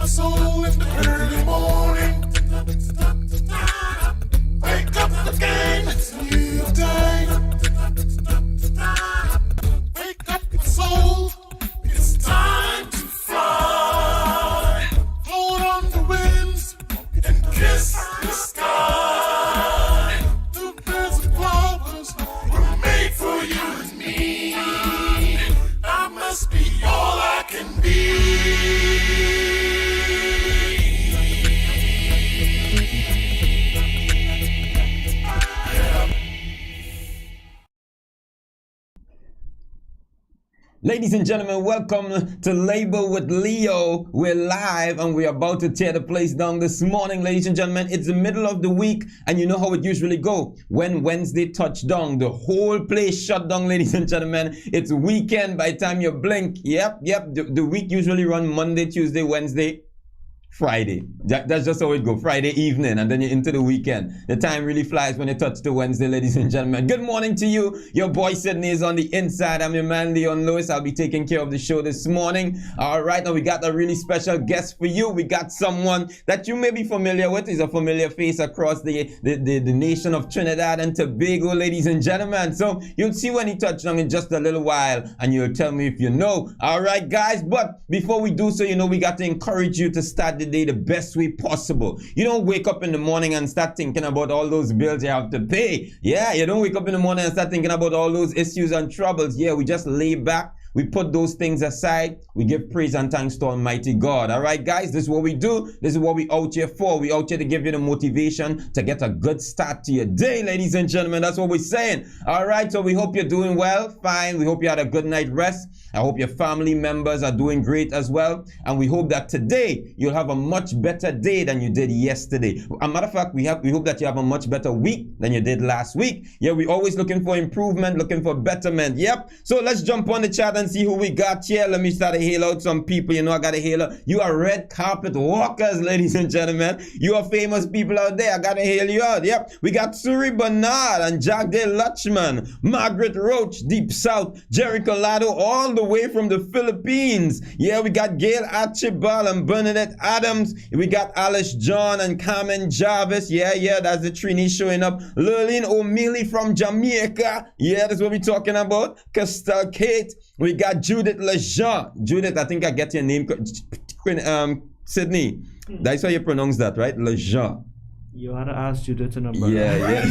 my soul in the early morning. Wake up again, it's a new day. Wake up my soul, it's time to fly. Float on the winds and kiss the sky. The birds and flowers were made for you and me. I must be all I can be. Ladies and gentlemen, welcome to LABL with Leo. We're live and we're about to tear the place down this morning, ladies and gentlemen. It's the middle of the week and you know how it usually go. When Wednesday touch down, the whole place shut down, ladies and gentlemen. It's weekend by the time you blink. Yep. The week usually run Monday, Tuesday, Wednesday, Friday. That's just how it go. Friday evening and then you're into the weekend. The time really flies when you touch the Wednesday, ladies and gentlemen. Good morning to you. Your boy Sydney is on the inside. I'm your man Leon Lewis. I'll be taking care of the show this morning. All right, now we got a really special guest for you. We got someone that you may be familiar with. He's a familiar face across the nation of Trinidad and Tobago, ladies and gentlemen. So you'll see when he touches on in just a little while and you'll tell me if you know. All right, guys, but before we do so, you know, we got to encourage you to start the day the best way possible. You don't wake up in the morning and start thinking about all those bills you have to pay. Yeah, you don't wake up in the morning and start thinking about all those issues and troubles. Yeah, we just lay back. We put those things aside. We give praise and thanks to Almighty God. All right, guys, this is what we do. This is what we out here for. We out here to give you the motivation to get a good start to your day, ladies and gentlemen. That's what we're saying. All right, so we hope you're doing well. Fine. We hope you had a good night rest. I hope your family members are doing great as well. And we hope that today you'll have a much better day than you did yesterday. As a matter of fact, we hope that you have a much better week than you did last week. Yeah, we're always looking for improvement, looking for betterment. Yep. So let's jump on the chat and see who we got here. Let me start to hail out some people. You know, I got to hail out. You are red carpet walkers, ladies and gentlemen. You are famous people out there. I got to hail you out. Yep. We got Suri Bernard and Jagdale Lachman, Margaret Roach, Deep South, Jerry Colado, all the way from the Philippines. Yeah, we got Gail Archibald and Bernadette Adams. We got Alice John and Carmen Jarvis. Yeah, that's the Trini showing up. Lurleen O'Mealy from Jamaica. Yeah, that's what we're talking about. Castel Kate. We got Judith Lejean. Judith, I think I get your name. Sydney. That's how you pronounce that, right? Lejean. You had to ask Judith to number. Yeah.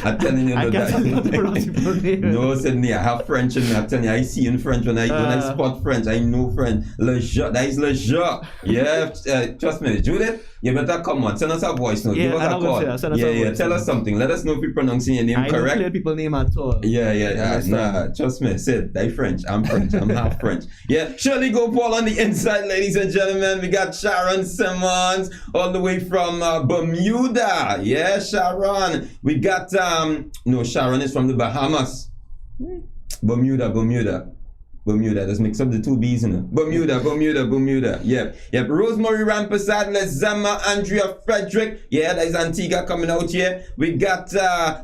I'm telling you, I guess I'm not the pronounce your name. No, Sydney, I have French in me. I'm telling you, I see in French when I spot French. I know French. Lejean, that is Lejean. Yeah, trust me, Judith. You better come on. Send us a voice note. Give us a call. Yeah. Tell us something. Let us know if you're pronouncing your name correct. I don't clear people's name at all. Yeah. Nah, trust me. Sid, I French. I'm French. I'm half French. Yeah. Shirley Gopal on the inside, ladies and gentlemen. We got Sharon Simmons all the way from Bermuda. Yeah, Sharon. We got no, Sharon is from the Bahamas. Bermuda. Let's mix up the two B's in it. Bermuda. Yep. Rosemary Rampasad, Lezama, Andrea Frederick. Yeah, there's Antigua coming out here. We got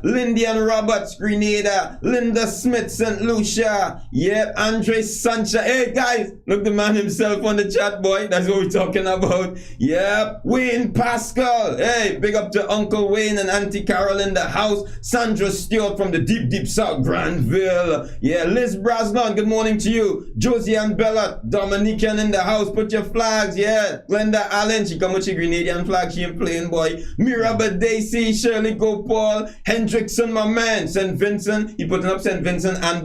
Lindian Roberts, Grenada. Linda Smith, St. Lucia. Yep, Andre Sancha. Hey, guys, look the man himself on the chat, boy. That's what we're talking about. Yep, Wayne Pascal. Hey, big up to Uncle Wayne and Auntie Carol in the house. Sandra Stewart from the deep South, Granville. Yeah, Liz Braslon, good morning to you. Josie and Bella, Dominican in the house, put your flags, yeah. Glenda Allen, she come with your Grenadian flag, she ain't playing, boy. Mirabel Daisy, Shirley Gopal, Hendrickson, my man, St. Vincent, he putting up St. Vincent and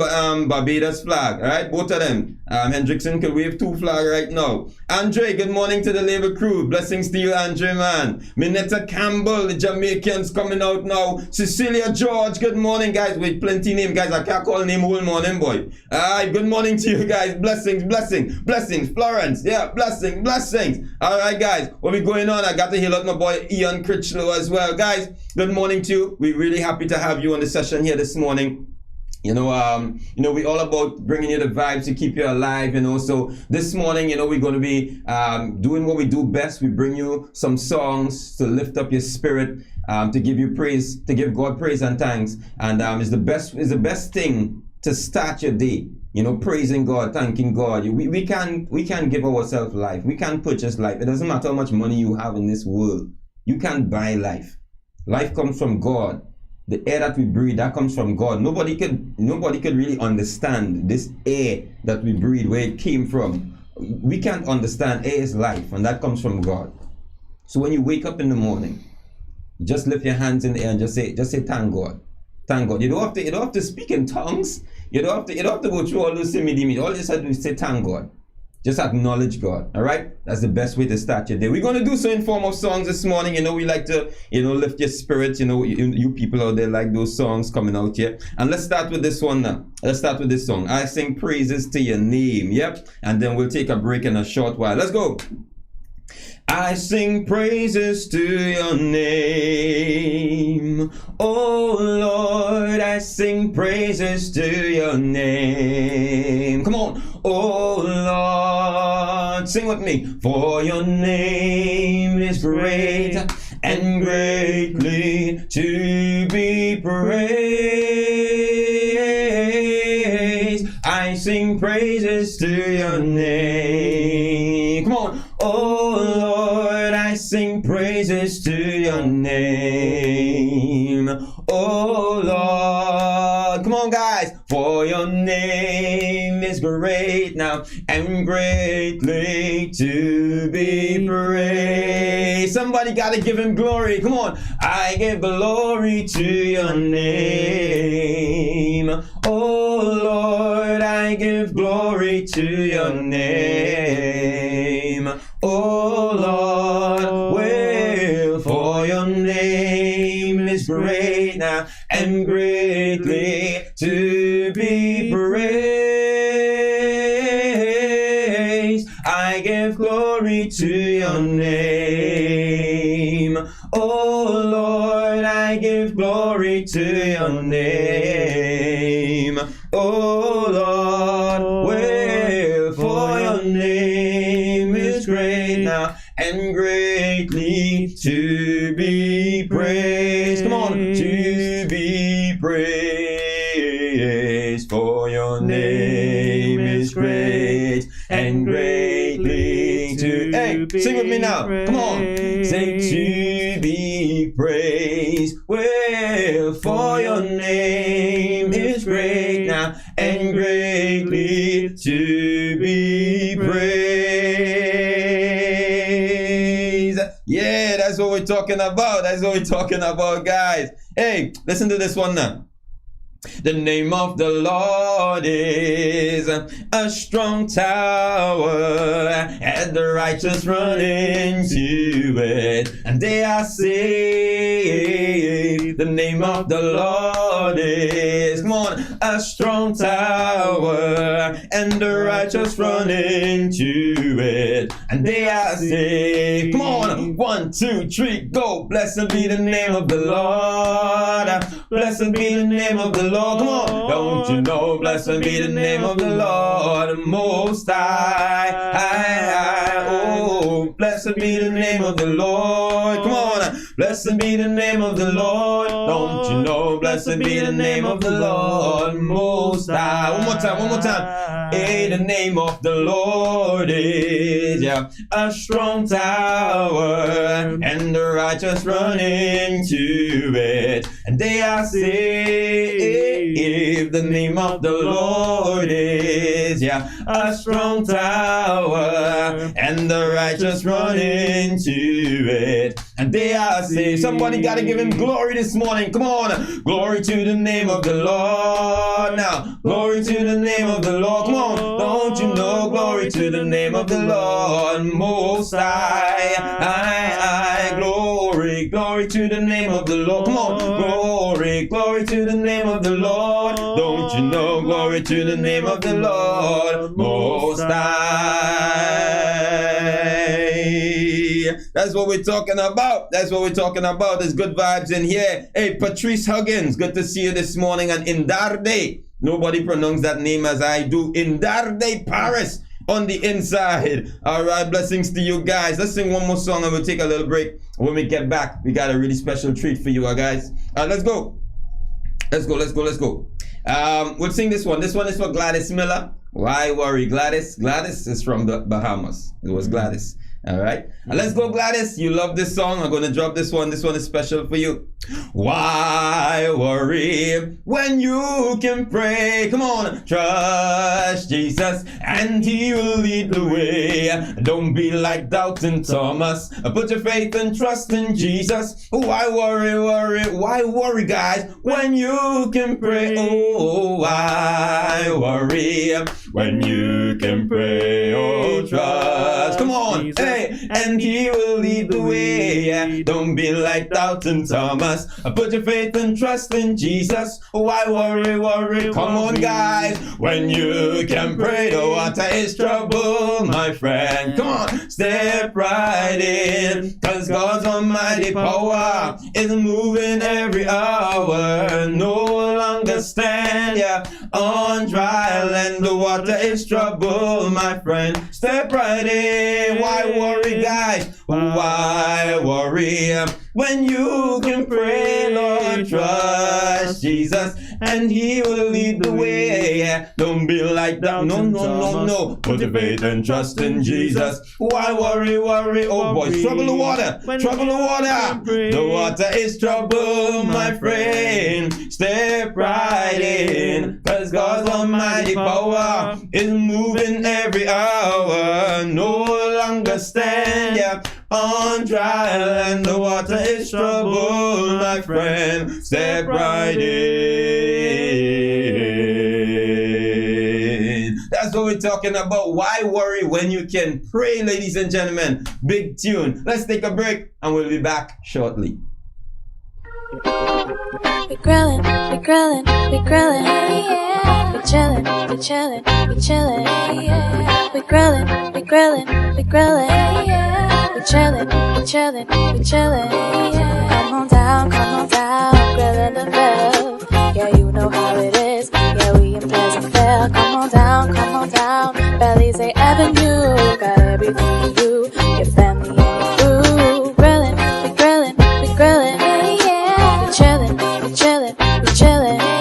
Barbados flag, alright, both of them. Hendrickson can wave two flag right now. Andre, good morning to the labor crew, blessings to you, Andre, man. Minetta Campbell, the Jamaicans coming out now. Cecilia George, good morning, guys, with plenty name, guys, I can't call name whole morning, boy. Alright, good morning to you guys. Blessings. Florence. Yeah, blessings. All right, guys. What we going on? I got to heal out my boy Ian Critchlow as well. Guys, good morning to you. We're really happy to have you on the session here this morning. You know, we're all about bringing you the vibes to keep you alive, you know. So this morning, you know, we're going to be doing what we do best. We bring you some songs to lift up your spirit, to give you praise, to give God praise and thanks. And it's the best thing to start your day. you know, praising God, thanking God. We can't give ourselves life. We can't purchase life. It doesn't matter how much money you have in this world. You can't buy life. Life comes from God. The air that we breathe, that comes from God. Nobody could really understand this air that we breathe, where it came from. We can't understand. Air is life, and that comes from God. So when you wake up in the morning, just lift your hands in the air and just say thank God. Thank God. You don't have to speak in tongues. You don't have to go through all those similitudes. All you just have to do is say thank God. Just acknowledge God. All right? That's the best way to start your day. We're going to do so in form of songs this morning. You know, we like to, you know, lift your spirits. You know, you people out there like those songs coming out here. And let's start with this one now. Let's start with this song. I sing praises to your name. Yep. And then we'll take a break in a short while. Let's go. I sing praises to your name. Oh Lord, I sing praises to your name. Come on. Oh Lord, sing with me. For your name is great and greatly to be praised. I sing praises to your name. Come on. Oh Lord, I sing praises to your name. Oh Lord, come on guys. For your name is great now and greatly to be praised. Somebody gotta give him glory. Come on. I give glory to your name. Oh Lord, I give glory to your name. Oh Lord, well, for your name is great now and greatly to be praised. I give glory to your name. Oh Lord, I give glory to your name. Oh Lord, well, for your name is great now and greatly to be praised. Come on, to be praised. For your name is great and greatly to. Hey, sing with me now. Come on, say to be praised. Well, for your name is great now and greatly to be praised. Yeah, that's what we're talking about. That's what we're talking about, guys. Hey, listen to this one now. The name of the Lord is a strong tower, and the righteous run into it, and they are saved. The name of the Lord is, come on, a strong tower, and the righteous run into it, and they are saved. Come on, 1, 2, 3, go. Blessed be the name of the Lord. Blessed be the name of the Lord. Come on, don't you know? Blessed be the name of the Lord Most High. Oh, blessed be the name of the Lord. Come on, blessed be the name of the Lord. Don't you know? Blessed be the name of the Lord Most High. One more time. Hey, the name of the Lord is, yeah, a strong tower, and the righteous run into it, and they are saved. The name of the Lord is, yeah, a strong tower, and the righteous run into it, and they are saved. Somebody gotta give him glory this morning. Come on, glory to the name of the Lord. Now, glory to the name of the Lord. Come on, don't you know? Glory to the name of the Lord Most High. Glory to the name of the Lord. Come on, glory to the name of the Lord. Don't you know? Glory to the name of the Lord Most High. That's what we're talking about. That's what we're talking about. There's good vibes in here. Hey, Patrice Huggins, good to see you this morning. And Indarde, nobody pronounced that name as I do. Indarde Paris on the inside. All right, blessings to you guys. Let's sing one more song and we'll take a little break. When we get back, we got a really special treat for you guys. Let's go. We'll sing this one. This one is for Gladys Miller. Why worry, Gladys? Gladys is from the Bahamas. It was Gladys. All right. And let's go, Gladys. You love this song. I'm going to drop this one. This one is special for you. Why worry when you can pray? Come on. Trust Jesus and he will lead the way. Don't be like doubting Thomas. Put your faith and trust in Jesus. Why worry? Why worry, guys, when you can pray? Oh, why worry when you can pray? Oh, trust. Come on. Hey, and he will lead the way. Don't be like doubting Thomas. Put your faith and trust in Jesus. Why worry? Come on, guys. When you can pray, the water is trouble, my friend. Come on, step right in. Cause God's almighty power is moving every hour. No longer stand on dry land. The water is trouble, my friend. Step right in. Why worry, guys? Why worry when you can pray, Lord? Trust Jesus and he will lead the way. Don't be like that. No. Put your faith and trust in Jesus. Why worry? Oh boy, trouble the water. The water is trouble, my friend. Step right in. Cause God's almighty power is moving every hour. No longer stand on dry land. The water is trouble, my friend. Step right in. That's what we're talking about. Why worry when you can pray, ladies and gentlemen? Big tune. Let's take a break and we'll be back shortly. We grillin', yeah. We chillin', yeah. We grillin', yeah. We chillin', yeah. Come on down, grillin' the Ville. Yeah, you know how it is. Yeah, we in Pleasantville. Come on down, Belize Avenue. Got everything for you, your family and your crew. Grillin', yeah. We chillin', yeah. We grillin', yeah. We chillin', yeah.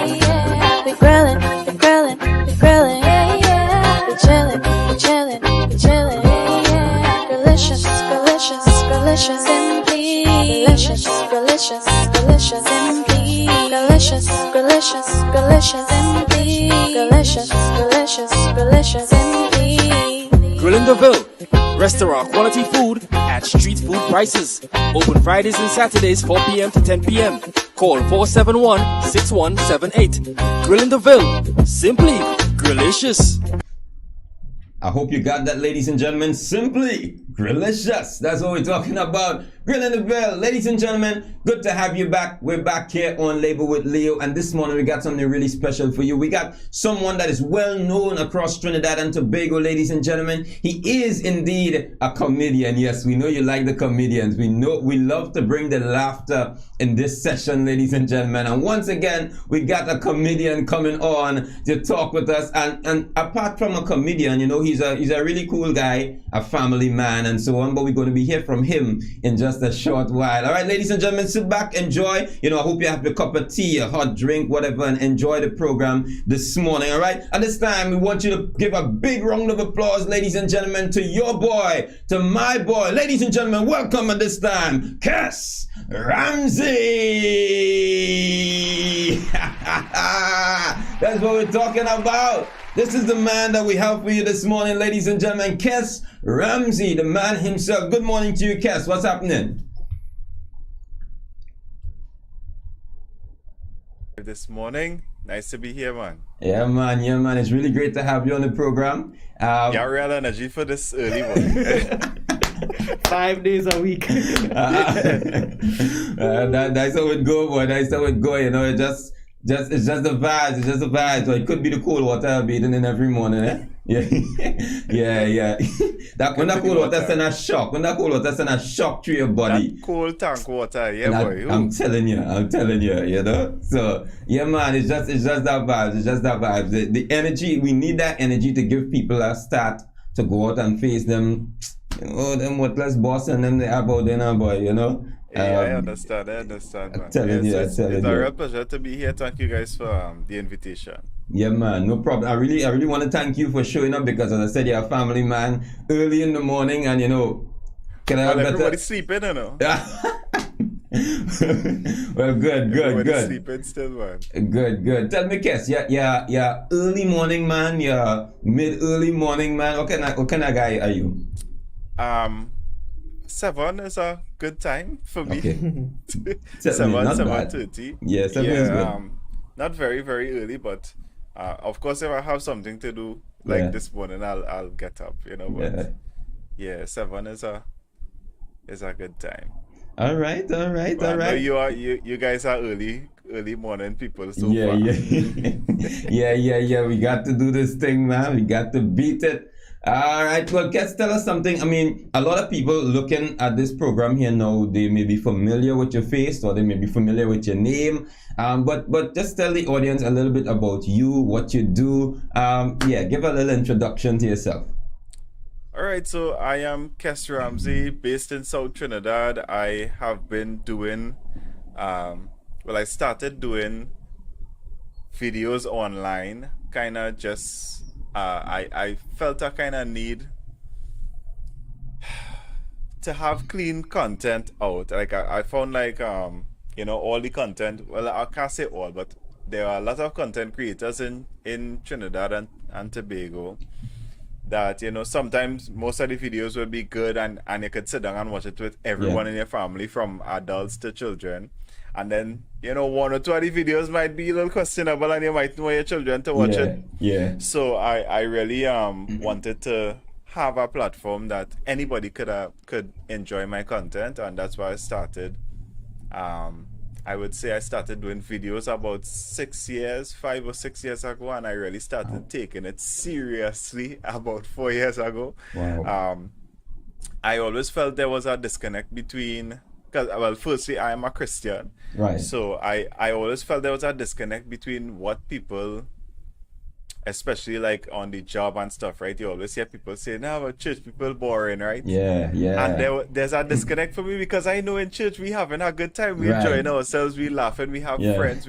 Delicious, simply. Delicious, simply. Delicious, simply. Grilling the Ville, restaurant quality food at street food prices. Open Fridays and Saturdays 4 p.m. to 10 p.m. Call 471-6178. Grilling the Ville, simply grillicious. I hope you got that, ladies and gentlemen. Simply grillicious. That's what we're talking about. Grilling the Ville. Ladies and gentlemen, good to have you back. We're back here on Label with Leo, and this morning we got something really special for you. We got someone that is well known across Trinidad and Tobago, ladies and gentlemen. He is indeed a comedian. Yes, we know you like the comedians. We know we love to bring the laughter in this session, ladies and gentlemen. And once again, we got a comedian coming on to talk with us. And apart from a comedian, you know, he's a really cool guy, a family man, and so on. But we're going to be hear from him in just a short while. All right, ladies and gentlemen, sit back, enjoy. You know, I hope you have a cup of tea, a hot drink, whatever, and enjoy the program this morning. All right, at this time, we want you to give a big round of applause, ladies and gentlemen, to your boy, to my boy. Ladies and gentlemen, welcome at this time, Kess Ramsey. That's what we're talking about. This is the man that we have for you this morning, ladies and gentlemen, Kess Ramsey, the man himself. Good morning to you, Kess. What's happening? This morning, nice to be here, man. Yeah, man. It's really great to have you on the program. Got real energy for this early one. 5 days a week. That's how it go, boy. That's how it go. You know, it's just the vibes. It's just the vibes. So it could be the cold water I'll be eating in every morning, eh? Yeah. When that cold water send a shock. When that cold water send a shock to your body. That cold tank water, yeah, boy. I'm telling you, you know. So yeah, man, it's just that vibes. It's just that vibes. The energy, we need that energy to give people a start to go out and face them. You know, them worthless boss and them they have out there now, boy, you know. I understand, man. telling you, It's telling a you. real pleasure to be here. Thank you guys for the invitation. Yeah, man, no problem. I really want to thank you for showing up because, as I said, you're a family man early in the morning, and can I have Well, better? everybody's sleeping, you know. Well, good. Everybody's sleeping still, man. Good. Tell me, Kess, you're early morning man, you're mid-early morning man. What kind of guy are you? 7 is a good time for me. Okay. 7:30. Yeah, 7 is good. Not very, very early, but of course, if I have something to do like this morning, I'll get up, But yeah, 7 is a good time. All right. I know you guys are early morning people so yeah, far. Yeah. We got to do this thing, man. We got to beat it. All right. Well, Kess, tell us something. I mean, a lot of people looking at this program here now, they may be familiar with your face or they may be familiar with your name. But just tell the audience a little bit about you, what you do. Give a little introduction to yourself. All right, so I am Kess Ramsey, based in South Trinidad. I have been doing, I started doing videos online, kind of just, I felt a kind of need to have clean content out. Like I found all the content, well, I can't say all, but there are a lot of content creators in Trinidad and Tobago that, sometimes most of the videos will be good and you could sit down and watch it with everyone in your family, from adults to children. And then, 1 or 2 of the videos might be a little questionable and you might want your children to watch it. Yeah. So I really wanted to have a platform that anybody could enjoy my content, and that's why I started. I would say I started doing videos about 5 or 6 years ago, and I really started taking it seriously about 4 years ago. Wow. I always felt there was a disconnect between, firstly, I am a Christian. Right. So I always felt there was a disconnect between what people, especially like on the job and stuff, right? You always hear people say, "No, but church people boring," right? Yeah. And there's a disconnect for me because I know in church we having a good time, we enjoying ourselves, we laughing, we have friends,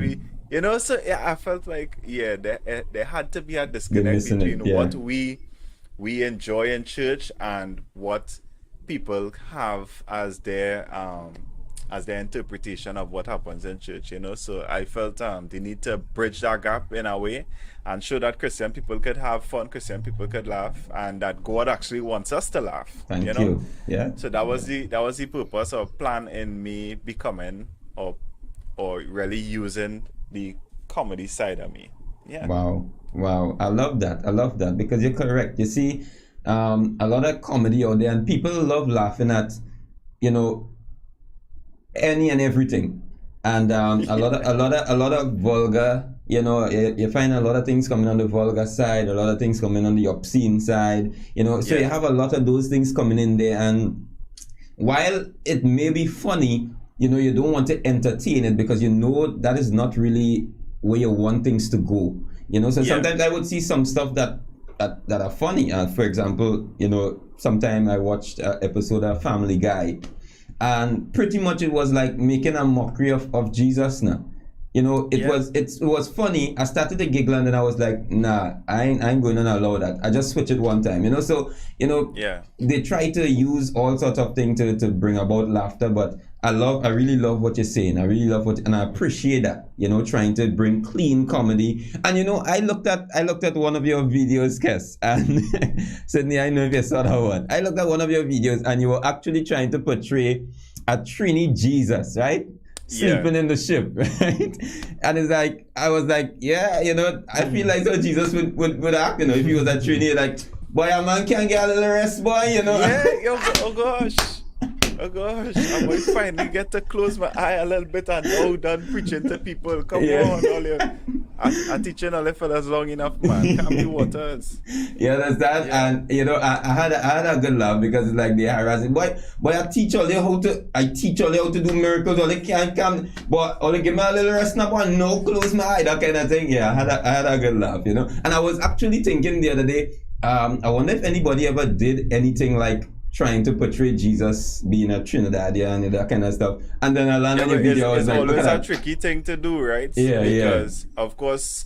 so I felt like there had to be a disconnect between what we enjoy in church and what people have as their interpretation of what happens in church, So I felt the need to bridge that gap in a way and show that Christian people could have fun, Christian people could laugh, and that God actually wants us to laugh. Thank you. Yeah. So that was the purpose or plan in me becoming or really using the comedy side of me. Yeah. Wow. I love that because you're correct. You see, a lot of comedy out there, and people love laughing at, any and everything, and a lot of vulgar. You find a lot of things coming on the vulgar side, a lot of things coming on the obscene side. So you have a lot of those things coming in there, and while it may be funny, you don't want to entertain it because that is not really where you want things to go. So sometimes I would see some stuff that are funny. For example, sometime I watched an episode of Family Guy, and pretty much it was like making a mockery of Jesus now. It was funny. I started to giggle and then I was like, nah, I ain't going to allow that. I just switched it one time, So, they try to use all sorts of things to bring about laughter, but I really love what you're saying. I really love and I appreciate that, trying to bring clean comedy. And, I looked at one of your videos, Kess, and Sydney, I know if you saw that one. I looked at one of your videos and you were actually trying to portray a Trini Jesus, right? Sleeping in the ship, right? And it's like, I was like, I feel like so Jesus would act, if he was a Trini, like, boy, a man can't get a little rest, boy, Yeah, oh gosh. I might finally get to close my eye a little bit and now done preaching to people. Come on, all you. I'm teaching all the fellas long enough, man. Can't be waters. Yeah, that's that. Yeah. And I had a good laugh because it's like they harassing. Boy, I teach all you how to do miracles. All they can't come, but all they give me a little rest now and no close my eye, that kind of thing. Yeah, I had a good laugh, And I was actually thinking the other day, I wonder if anybody ever did anything like trying to portray Jesus being a Trinidadian and that kind of stuff. And then I landed your video. It's like, always a tricky thing to do, right? Yeah, because of course,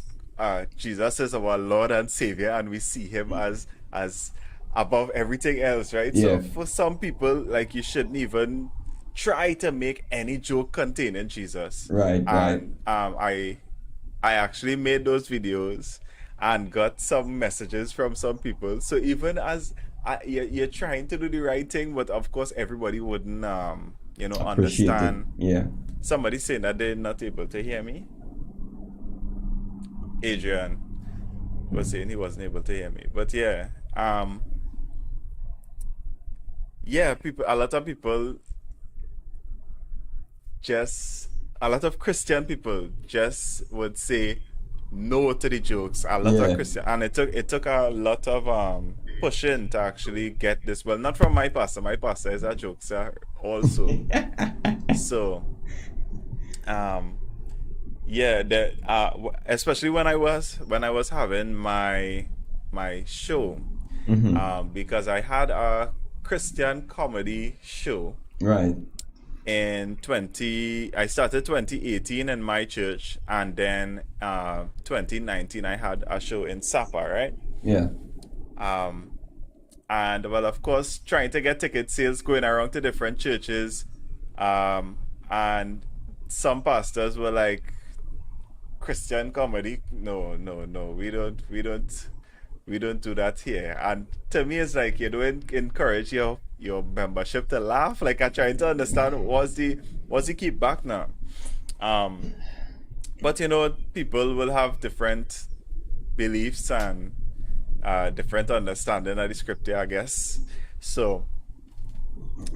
Jesus is our Lord and Savior, and we see him as above everything else, right? Yeah. So for some people, like, you shouldn't even try to make any joke containing Jesus. Right. And I actually made those videos and got some messages from some people. So even as you're trying to do the right thing, but of course everybody wouldn't Appreciate understand. it. Yeah. Somebody saying that they're not able to hear me. Adrian was saying he wasn't able to hear me. But yeah, a lot of Christian people just would say no to the jokes. A lot of Christian, and it took a lot of pushing to actually get this. Well, not from my pastor. My pastor is a jokester also. So especially when I was having my show, because I had a Christian comedy show, right? I started 2018 in my church, and then 2019 I had a show in Sapa, right? Yeah. And well, of course, trying to get ticket sales, going around to different churches, and some pastors were like, Christian comedy, no, we don't do that here. And to me, it's like, you don't encourage your membership to laugh. Like, I'm trying to understand what's the kickback now. But people will have different beliefs and different understanding of the scripture, I guess. So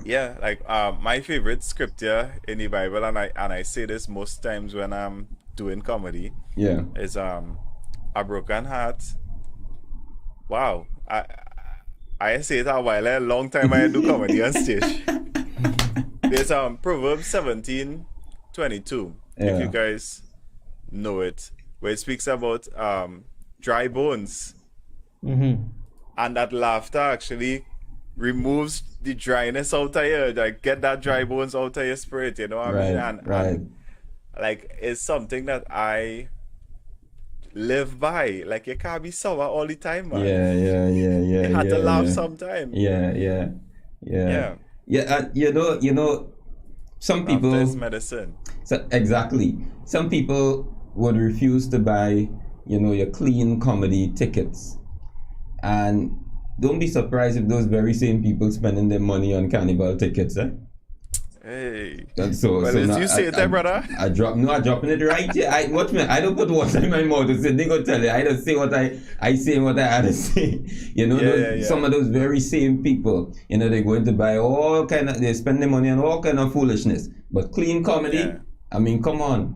yeah, like my favorite scripture in the Bible, and I say this most times when I'm doing comedy, is a broken heart. Wow, I say it a long time I do comedy on stage. There's Proverbs 17:22, if you guys know it, where it speaks about dry bones, and that laughter actually removes the dryness out of you, like get that dry bones out of your spirit, you know what I mean? And like, it's something that I live by. Like, you can't be sour all the time, man. Yeah. You had to laugh sometime. Yeah. Some people. Laughter is medicine. So, exactly. Some people would refuse to buy, your clean comedy tickets, and don't be surprised if those very same people spending their money on carnival tickets, eh? Hey. And so you say it there, brother. I'm dropping it right here. I don't put water in my mouth to say, they go tell you. I don't say what I say what I had to say. Some of those very same people, they're going to buy they spend their money on all kind of foolishness. But clean comedy, I mean, come on,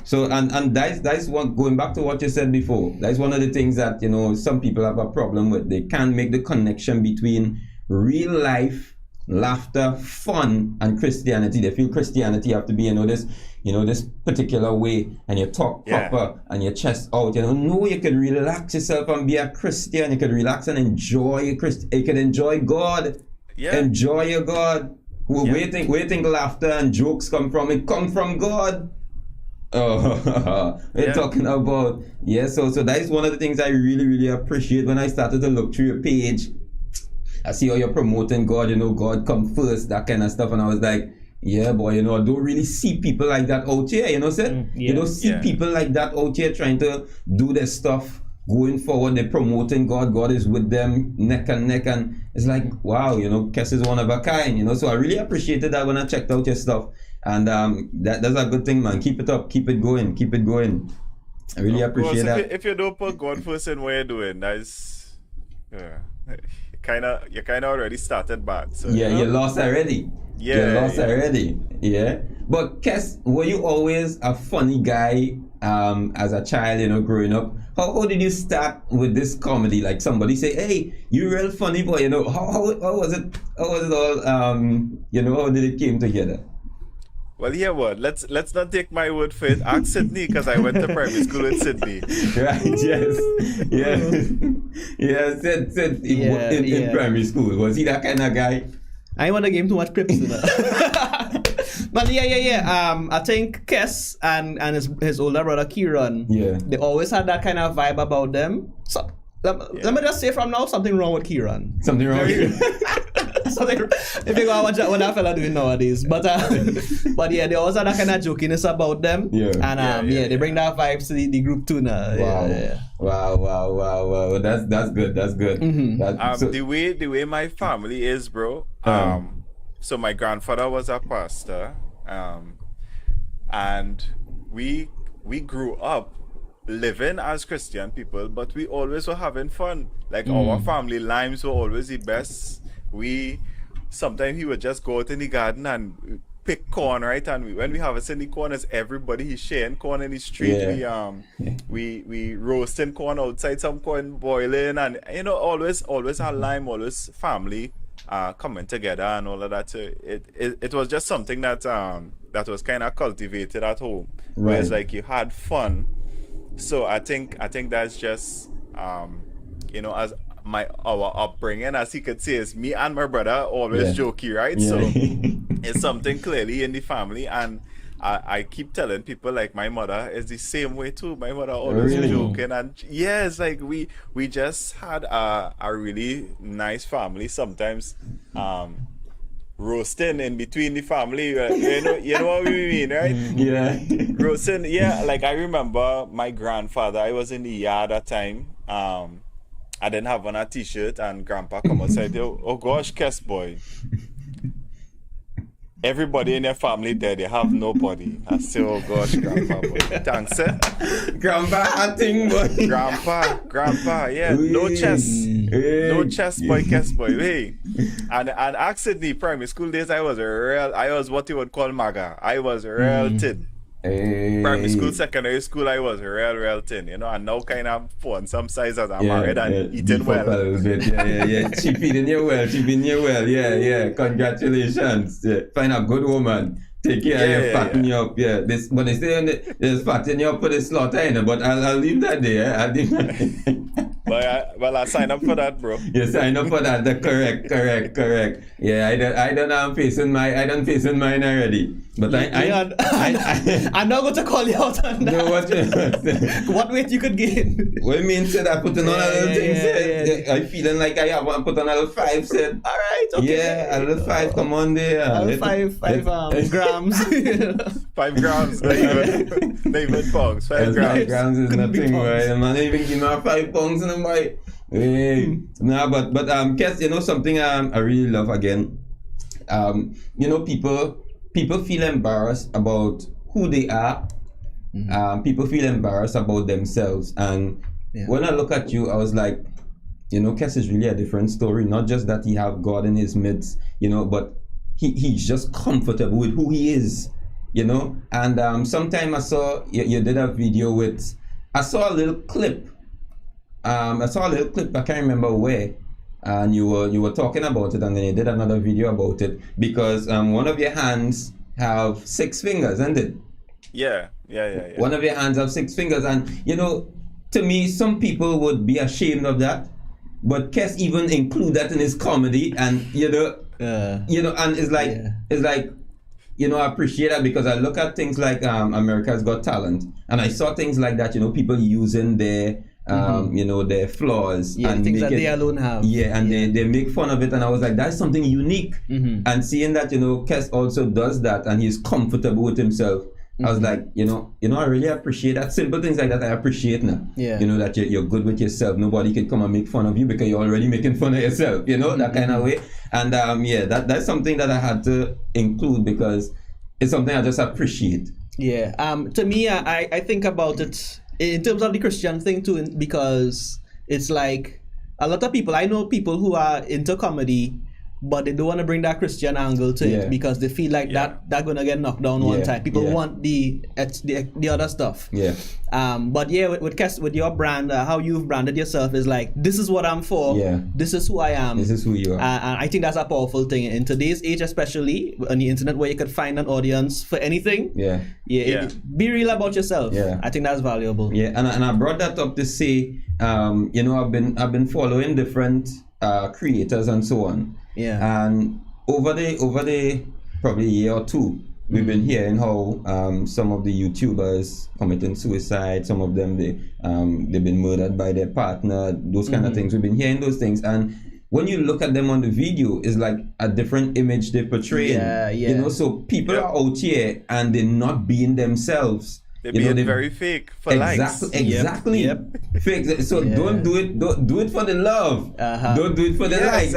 So and that's one, going back to what you said before. That's one of the things that some people have a problem with. They can't make the connection between real life laughter, fun, and Christianity. They feel Christianity have to be this particular way, and you talk proper and your chest out. No, you can relax yourself and be a Christian. You can relax and enjoy you can enjoy God. Enjoy your God. Where you think laughter and jokes come from? It come from God. We're talking about so that is one of the things I really, really appreciate when I started to look through your page. I see how you're promoting God, God come first, that kind of stuff, and I was like, yeah, boy, I don't really see people like that out here, you don't see people like that out here trying to do their stuff, going forward, they're promoting God, God is with them, neck and neck, and it's like, wow, Kess is one of a kind, so I really appreciated that when I checked out your stuff, and that's a good thing, man. Keep it up, keep it going. I really appreciate that. If you don't put God first in what you're doing, that's you kind of already started bad. So, you lost already. Already. Yeah. But Kess, were you always a funny guy as a child, growing up? How did you start with this comedy? Like, somebody say, hey, you real funny boy, how was it? How was it all, how did it came together? Well, yeah, what? Let's not take my word for it. Ask Sydney, because I went to primary school in Sydney. Right, yes. Yeah, Sid in primary school. Was he that kind of guy? I want to give him too much clips. But yeah. I think Kess and his older brother Kieran, they always had that kind of vibe about them. So let me just say from now, something wrong with Kieran. Something wrong with something. If you go watch what that fella doing nowadays, but yeah, they always have that kind of jokiness about them. They bring that vibes to the group too now. Wow. That's good. Mm-hmm. The way my family is, bro. So my grandfather was a pastor, and we grew up living as Christian people, but we always were having fun. Like our family limes were always the best. Sometimes he would just go out in the garden and pick corn, right? And when we harvest in the corners, everybody he's sharing corn in the street. We roasting corn outside, some corn boiling, and always a lime, always family coming together and all of that. So it was just something that that was kind of cultivated at home, where it's like you had fun. So I think that's just as our upbringing, as he could say, is me and my brother always jokey, right? So it's something clearly in the family, and I keep telling people, like, my mother is the same way too. My mother always joking, and it's like we just had a really nice family. Sometimes roasting in between the family, you know what we mean, right? Yeah. Roasting, like I remember my grandfather, I was in the yard at time. I didn't have on a t-shirt, and grandpa come outside, oh gosh, Kess boy. Everybody in their family there, they have nobody. I say, oh gosh, grandpa boy. Thanks, eh? Grandpa acting boy. Grandpa, no chest. No chest boy, Kess boy. Hey. And actually, primary school days, I was what you would call MAGA. I was real thin. Primary school, secondary school, I was real thin, and now kind of put some size as I'm married and eating well. A little bit. Yeah. She feeding you well. Yeah. Congratulations. Yeah. Find a good woman. Take care of you, fatten you up. Yeah. But they say there's fatten you up for the slaughter, but I'll leave that there. Well, I signed up for that, bro. You sign up for that. Correct. Yeah, I don't face in mine already. But I'm not going to call you out on that. No, what weight you could gain? What you mean, said I put on a little thing, said. I feeling like I have one, put on a little 5, said. All right, okay. Yeah, a little 5, come on there. A little 5 grams. 5 grams, not even pounds. 5 grams. 5 grams is nothing, right? I'm not even giving her 5 pounds in a bite. Hey. Nah, but Kess, something I really love again. People feel embarrassed about who they are. People feel embarrassed about themselves. And when I look at you, I was like, Kess is really a different story. Not just that he have God in his midst, but he's just comfortable with who he is, And sometime I saw you did a video with, I saw a little clip. I can't remember where. And you were talking about it, and then you did another video about it, because one of your hands have 6 fingers, isn't it? Yeah. One of your hands have 6 fingers, and to me, some people would be ashamed of that, but Kess even include that in his comedy, and and it's like I appreciate that, because I look at things like America's Got Talent, and I saw things like that, people using their their flaws and things that they alone have. They make fun of it, and I was like, that's something unique. And seeing that Kess also does that, and he's comfortable with himself, I was like, I really appreciate that. Simple things like that I appreciate now. That you're good with yourself. Nobody can come and make fun of you because you're already making fun of yourself, that kind of way. And that's something that I had to include, because it's something I just appreciate. To me, I think about it in terms of the Christian thing too, because it's like a lot of people, I know people who are into comedy, but they don't want to bring that Christian angle to it because they feel like that gonna get knocked down one time. People want the other stuff. Yeah. But with Kess, with your brand, how you've branded yourself is like, this is what I'm for. Yeah. This is who I am. This is who you are. And I think that's a powerful thing in today's age, especially on the internet, where you could find an audience for anything. Be real about yourself. I think that's valuable. And I brought that up to say, I've been following different creators and so on. And over the probably a year or two, we've been hearing how some of the YouTubers committing suicide, some of them they've been murdered by their partner, those kind of things. We've been hearing those things, and when you look at them on the video, it's like a different image they portray. So people are out here and they're not being themselves. They're being very fake for likes. Exactly. Fake. So don't do it. Don't do it for the love. Don't do it for the likes.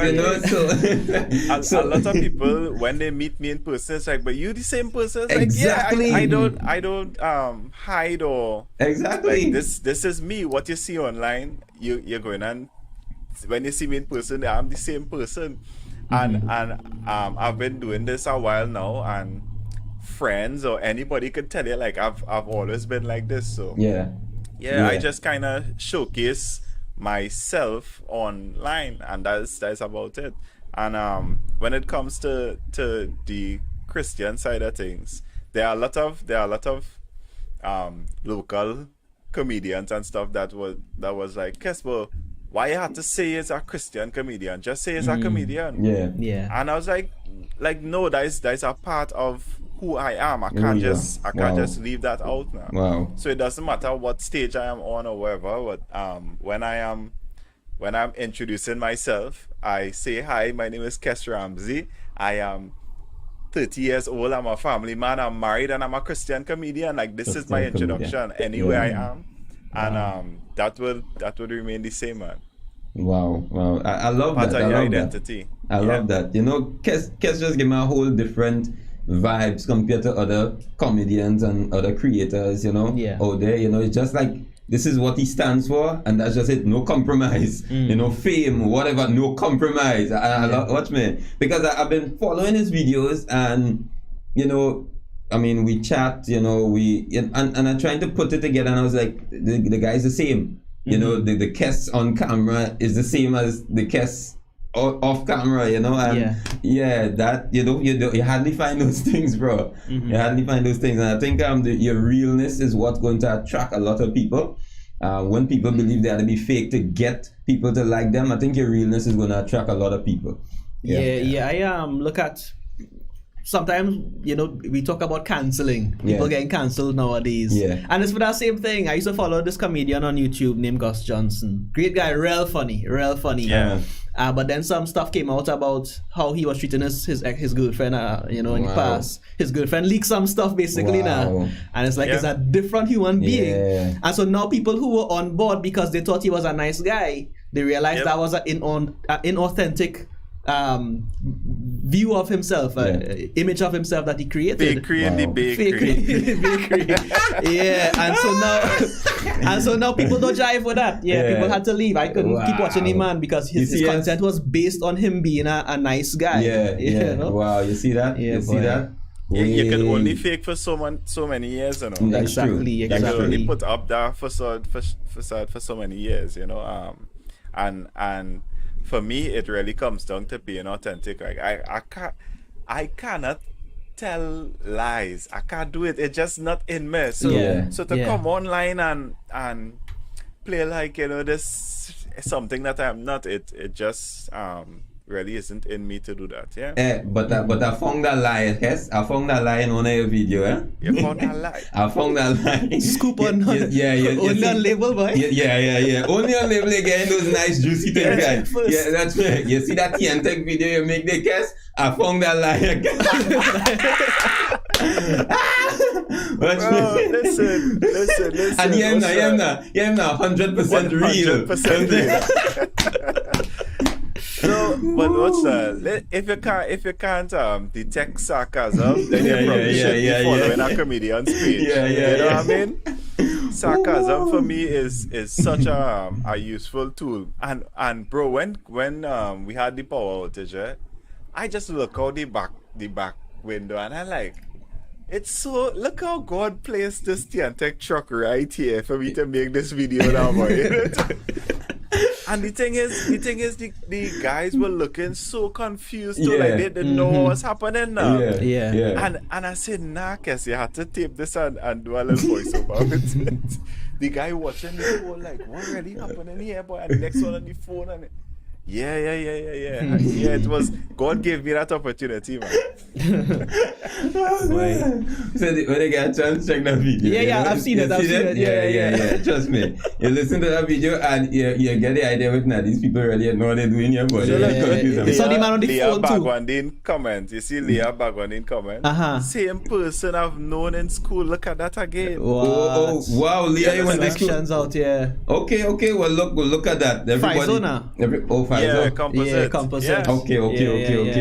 So a lot of people, when they meet me in person, it's like, "But you the same person?" It's exactly. Like, I don't hide or exactly. Like, this is me. What you see online, you're going on. When you see me in person, I'm the same person, and I've been doing this a while now, and friends or anybody could tell you, like, I've always been like this. So I just kind of showcase myself online, and that's about it. And when it comes to the Christian side of things, there are a lot of local comedians and stuff that was like, Kess, well, why you have to say it's a Christian comedian? Just say it's a comedian. And I was like no, that is a part of who I am. I can't just leave that out now. Wow. So it doesn't matter what stage I am on or whatever. But when I'm introducing myself, I say, hi, my name is Kess Ramsey. I am 30 years old. I'm a family man. I'm married, and I'm a Christian comedian. Like, this is my introduction anywhere I am, and that would remain the same, man. Wow. I love part that. Of your identity. I love that. Kess just gave me a whole different vibes compared to other comedians and other creators, out there. It's just like, this is what he stands for, and that's just it. No compromise. Fame, whatever, no compromise. Watch me, because I've been following his videos, and we chat, and I'm trying to put it together, and I was like, the guy's the same. The Kess on camera is the same as the Kess off camera, and that you hardly find those things, bro. You hardly find those things, and I think your realness is what's going to attract a lot of people. When people believe they have to be fake to get people to like them, I think your realness is going to attract a lot of people. I look at, sometimes we talk about canceling, people getting cancelled nowadays, and it's for that same thing. I used to follow this comedian on YouTube named Gus Johnson. Great guy, real funny. But then some stuff came out about how he was treating his girlfriend, in the past. His girlfriend leaked some stuff basically now, and it's like, it's a different human being. And so now people who were on board because they thought he was a nice guy, they realized that was an inauthentic view of himself, image of himself that he created. Bakery in the bakery. And so now people don't jive with that. People had to leave. I couldn't keep watching him, man, because his content was based on him being a nice guy. Wow, you see that? You see that? You can only fake for so many years, That's exactly. You can only put up that facade for so many years, and for me, it really comes down to being authentic. Like, I cannot tell lies. I can't do it. It's just not in me. So to come online and play like, this is something that I'm not, it just really isn't in me to do that. But I found that lie, yes. I found that lie in one of your video, You found that lie? I found that lie. Scoop on only on label, boy. Only on label again, those nice juicy things, guys. First. Yeah, that's right. You see that TNTech video you make the Kess? I found that lie again. Listen. And yeah, now 100% real. 100% real. So, but what's that? If you can't detect sarcasm, then you probably should be following a comedian's page. You know what I mean? Sarcasm for me is such a useful tool. And bro, when we had the power outage, I just look out the back window and I like, it's so, look how God placed this Tiantec truck right here for me to make this video now, boy. And the thing is, the guys were looking so confused too, like they didn't know what's happening now. Yeah. And I said, nah, Kess, you had to tape this and do a little voice about it. The guy watching the phone like, what really happening here, boy? And the next one on the phone and yeah. Yeah, it was, God gave me that opportunity, man. So when they get a chance, check that video. Yeah, I've seen it. Yeah. Trust me. You listen to that video and you get the idea with now. These people really know what they're doing here, but They saw the man on the Leah phone too. Bagwandin comment. You see Leah Bagwandin comment? Same person I've known in school. Look at that again. Wow, Leah, you went to school. Connections out, yeah. Okay. Well, look at that. Everybody. Yeah, composite. Yeah, composite. Yeah.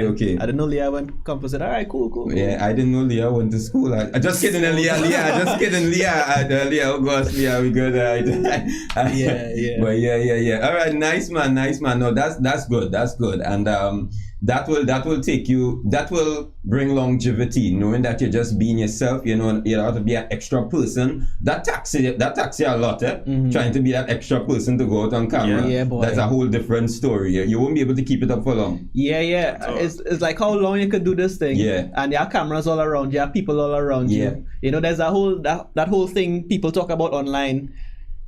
Okay. I didn't know Leah went composite. All right, cool. Yeah, I didn't know Leah went to school. I just kidding, Leah. Just kidding, Leah. Leah, oh gosh, Leah, we good. Yeah. But yeah. All right, nice man. No, that's good. And that will take you. That will bring longevity, knowing that you're just being yourself. You know, you don't have to be an extra person. That taxi a lot. Trying to be that extra person to go out on camera. Yeah, boy. That's a whole different story. You won't be able to keep it up for long. Yeah. It's like how long you could do this thing. Yeah. And there are cameras all around you, there are people all around you. You know, there's a whole that whole thing people talk about online.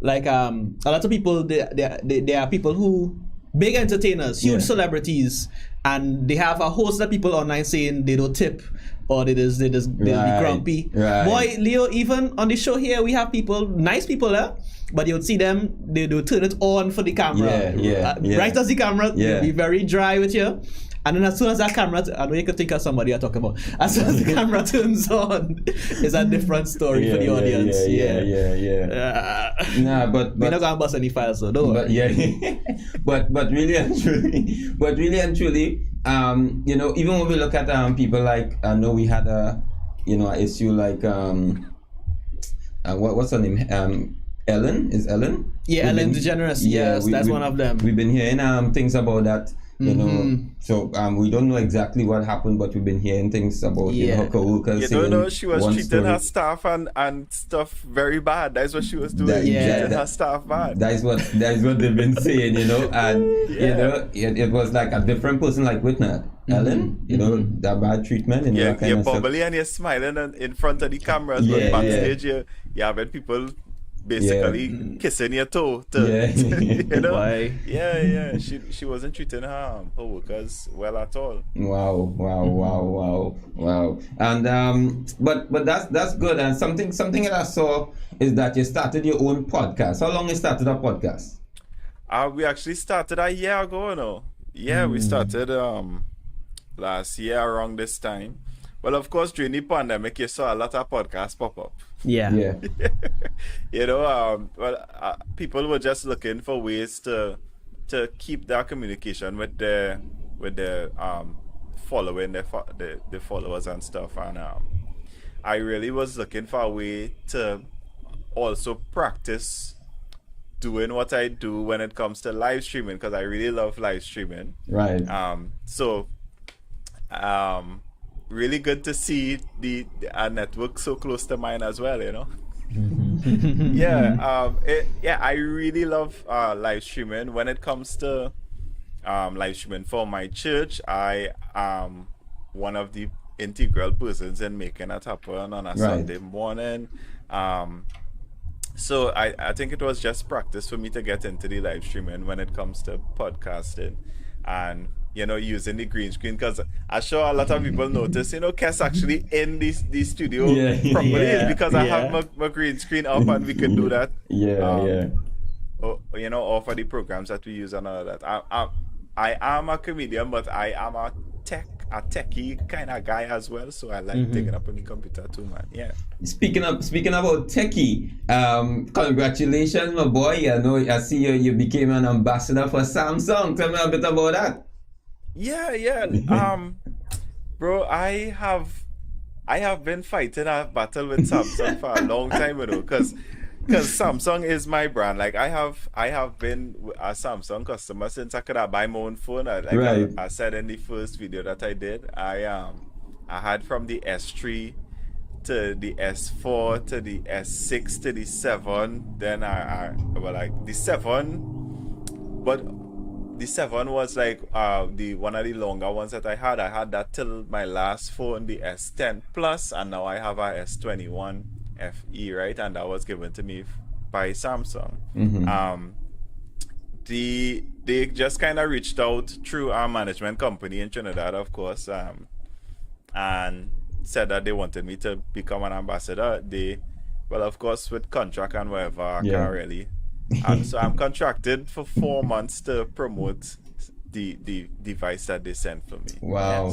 Like a lot of people, there are people who big entertainers, huge celebrities, and they have a host of people online saying they don't tip or they just be grumpy. Right. Boy, Leo, even on the show here, we have people, nice people there. But you'll see them, they do turn it on for the camera. Right as the camera, they'll be very dry with you. And then as soon as that camera, I know you could think of somebody you're talking about. As soon as the camera turns on, it's a different story for the audience. Nah, but we're not gonna bust any files, so don't worry. But really and truly, you know, even when we look at people like, I know we had an issue like what's her name? Ellen? Is Ellen? Yeah, Ellen DeGeneres. Yes, that's one of them. We've been hearing things about that. You know, so we don't know exactly what happened, but we've been hearing things about her co-workers. You don't know, she was treating her staff and stuff very bad. That's what she was doing. Treating her staff bad. That's what they've been saying, you know, and you know, it was like a different person, like Whitney. Ellen, you know, that bad treatment and that kind you're of stuff. bubbly and you're smiling in front of the cameras, but backstage you have people basically kissing your toe you know. She wasn't treating her workers well at all. Wow. And but that's good. And something that I saw is that you started your own podcast. How long you started a podcast? We actually started a year ago now. We started last year around this time. Well, of course, during the pandemic, you saw a lot of podcasts pop up. Yeah. You know, people were just looking for ways to keep their communication with the following, the followers and stuff. And I really was looking for a way to also practice doing what I do when it comes to live streaming, because I really love live streaming. Right. Really good to see our network so close to mine as well, you know. I really love live streaming. When it comes to live streaming for my church, I am one of the integral persons in making it happen on a Sunday morning. So I think it was just practice for me to get into the live streaming when it comes to podcasting and, you know, using the green screen, because I'm sure a lot of people notice, you know, Kess actually in the studio properly is because I have my green screen up and we can do that. You know, all for the programs that we use and all that. I am a comedian, but I am a techie kind of guy as well, so I like taking up on the computer too, man. Speaking about techie, congratulations, my boy. I know, I see you became an ambassador for Samsung. Tell me a bit about that. Bro, I have been fighting a battle with Samsung for a long time, you know, because because Samsung is my brand. Like I have been a Samsung customer since I could have buy my own phone. I said in the first video that I did, I had from the S3 to the S4 to the S6 to the 7. Then I like the 7, but the 7 was like the one of the longer ones that I had. I had that till my last phone, the S10 Plus, and now I have a S21 FE, right? And that was given to me by Samsung. They just kind of reached out through our management company in Trinidad, of course, and said that they wanted me to become an ambassador. Well, of course, with contract and whatever, I can't really. So I'm contracted for 4 months to promote the device that they sent for me. Wow.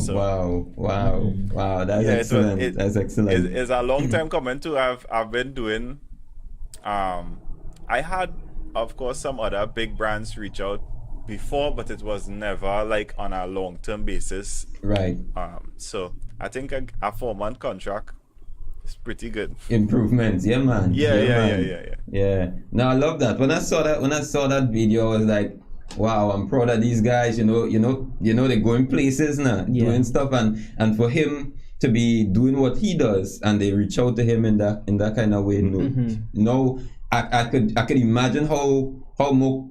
That's excellent. That's excellent. It's a long time coming too. I've been doing. I had, of course, some other big brands reach out before, but it was never like on a long-term basis. Right. So I think a 4-month contract is pretty good. Improvements, yeah, man. Yeah. No, I love that. When I saw that video, I was like, wow, I'm proud of these guys. You know, they're going places now, doing stuff, and for him to be doing what he does, and they reach out to him in that kind of way. I could imagine how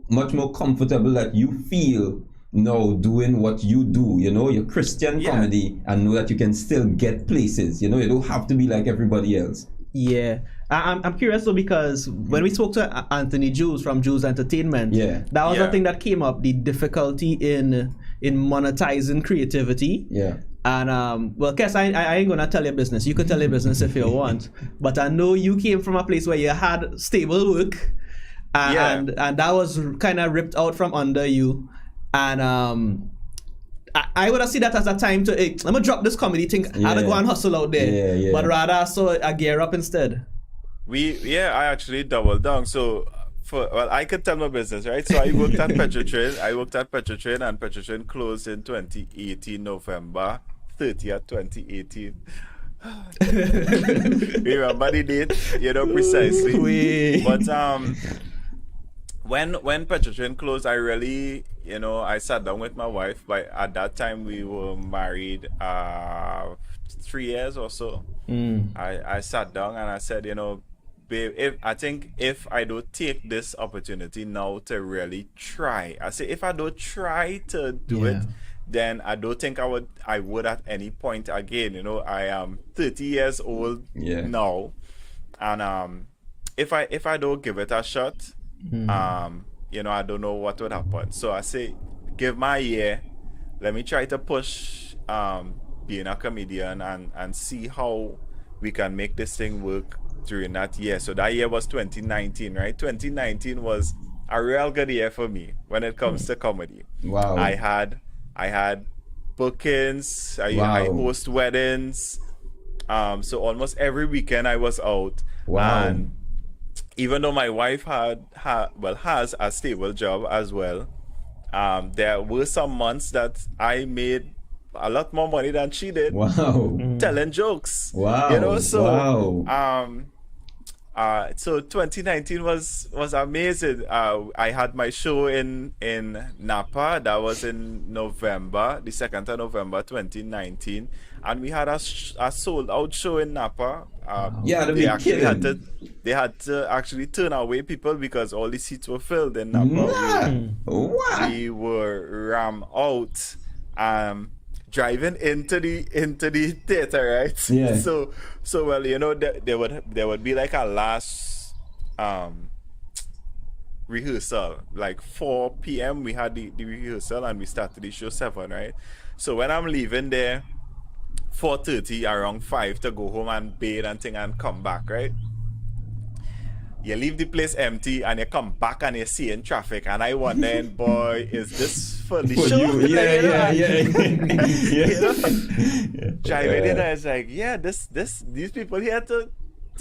much more comfortable that you feel doing what you do, your Christian comedy, and know that you can still get places. You don't have to be like everybody else. Yeah. I'm curious though, because when we spoke to Anthony Jules from Jules Entertainment, that was the thing that came up, the difficulty in monetizing creativity. Yeah. And well, Kess, I ain't gonna tell your business. You can tell your business if you want, but I know you came from a place where you had stable work, and that was kind of ripped out from under you. And I would have seen that as a time to, hey, let me drop this comedy thing. I had to go and hustle out there. But rather, so I gear up instead. I actually doubled down. So, I could tell my business, right? So I worked at Petrotrain. And Petrotrain closed in 2018, November 30th, 2018. Remember the date? Precisely. But when Petrotrain closed, I really, I sat down with my wife. But at that time, we were married 3 years or so. I sat down and I said, babe, if I don't take this opportunity now to really try, I say if I don't try to do it, then I don't think I would at any point again. I am 30 years old now, and if I don't give it a shot, I don't know what would happen. So I say, give my year, let me try to push being a comedian and see how we can make this thing work during that year. So that year was 2019, right? 2019 was a real good year for me when it comes to comedy. Wow. I had bookings, I host weddings. So almost every weekend I was out. Wow. And even though my wife has a stable job as well, there were some months that I made a lot more money than she did. Wow. Telling jokes. Wow. So 2019 was amazing. I had my show in Napa. That was in November, the 2nd of November 2019, and we had a sold out show in Napa. They had to actually turn away people because all the seats were filled in Napa. We were rammed out. Driving into the theater, right? Yeah. So well, there would be like a last rehearsal, like 4 p.m. we had the rehearsal and we started the show 7, right? So when I'm leaving there 4:30, around 5 to go home and bathe and thing and come back, right? You leave the place empty and you come back and you're seeing traffic, and I wondering, boy, is this for the show? Driving in, I was like, these people here to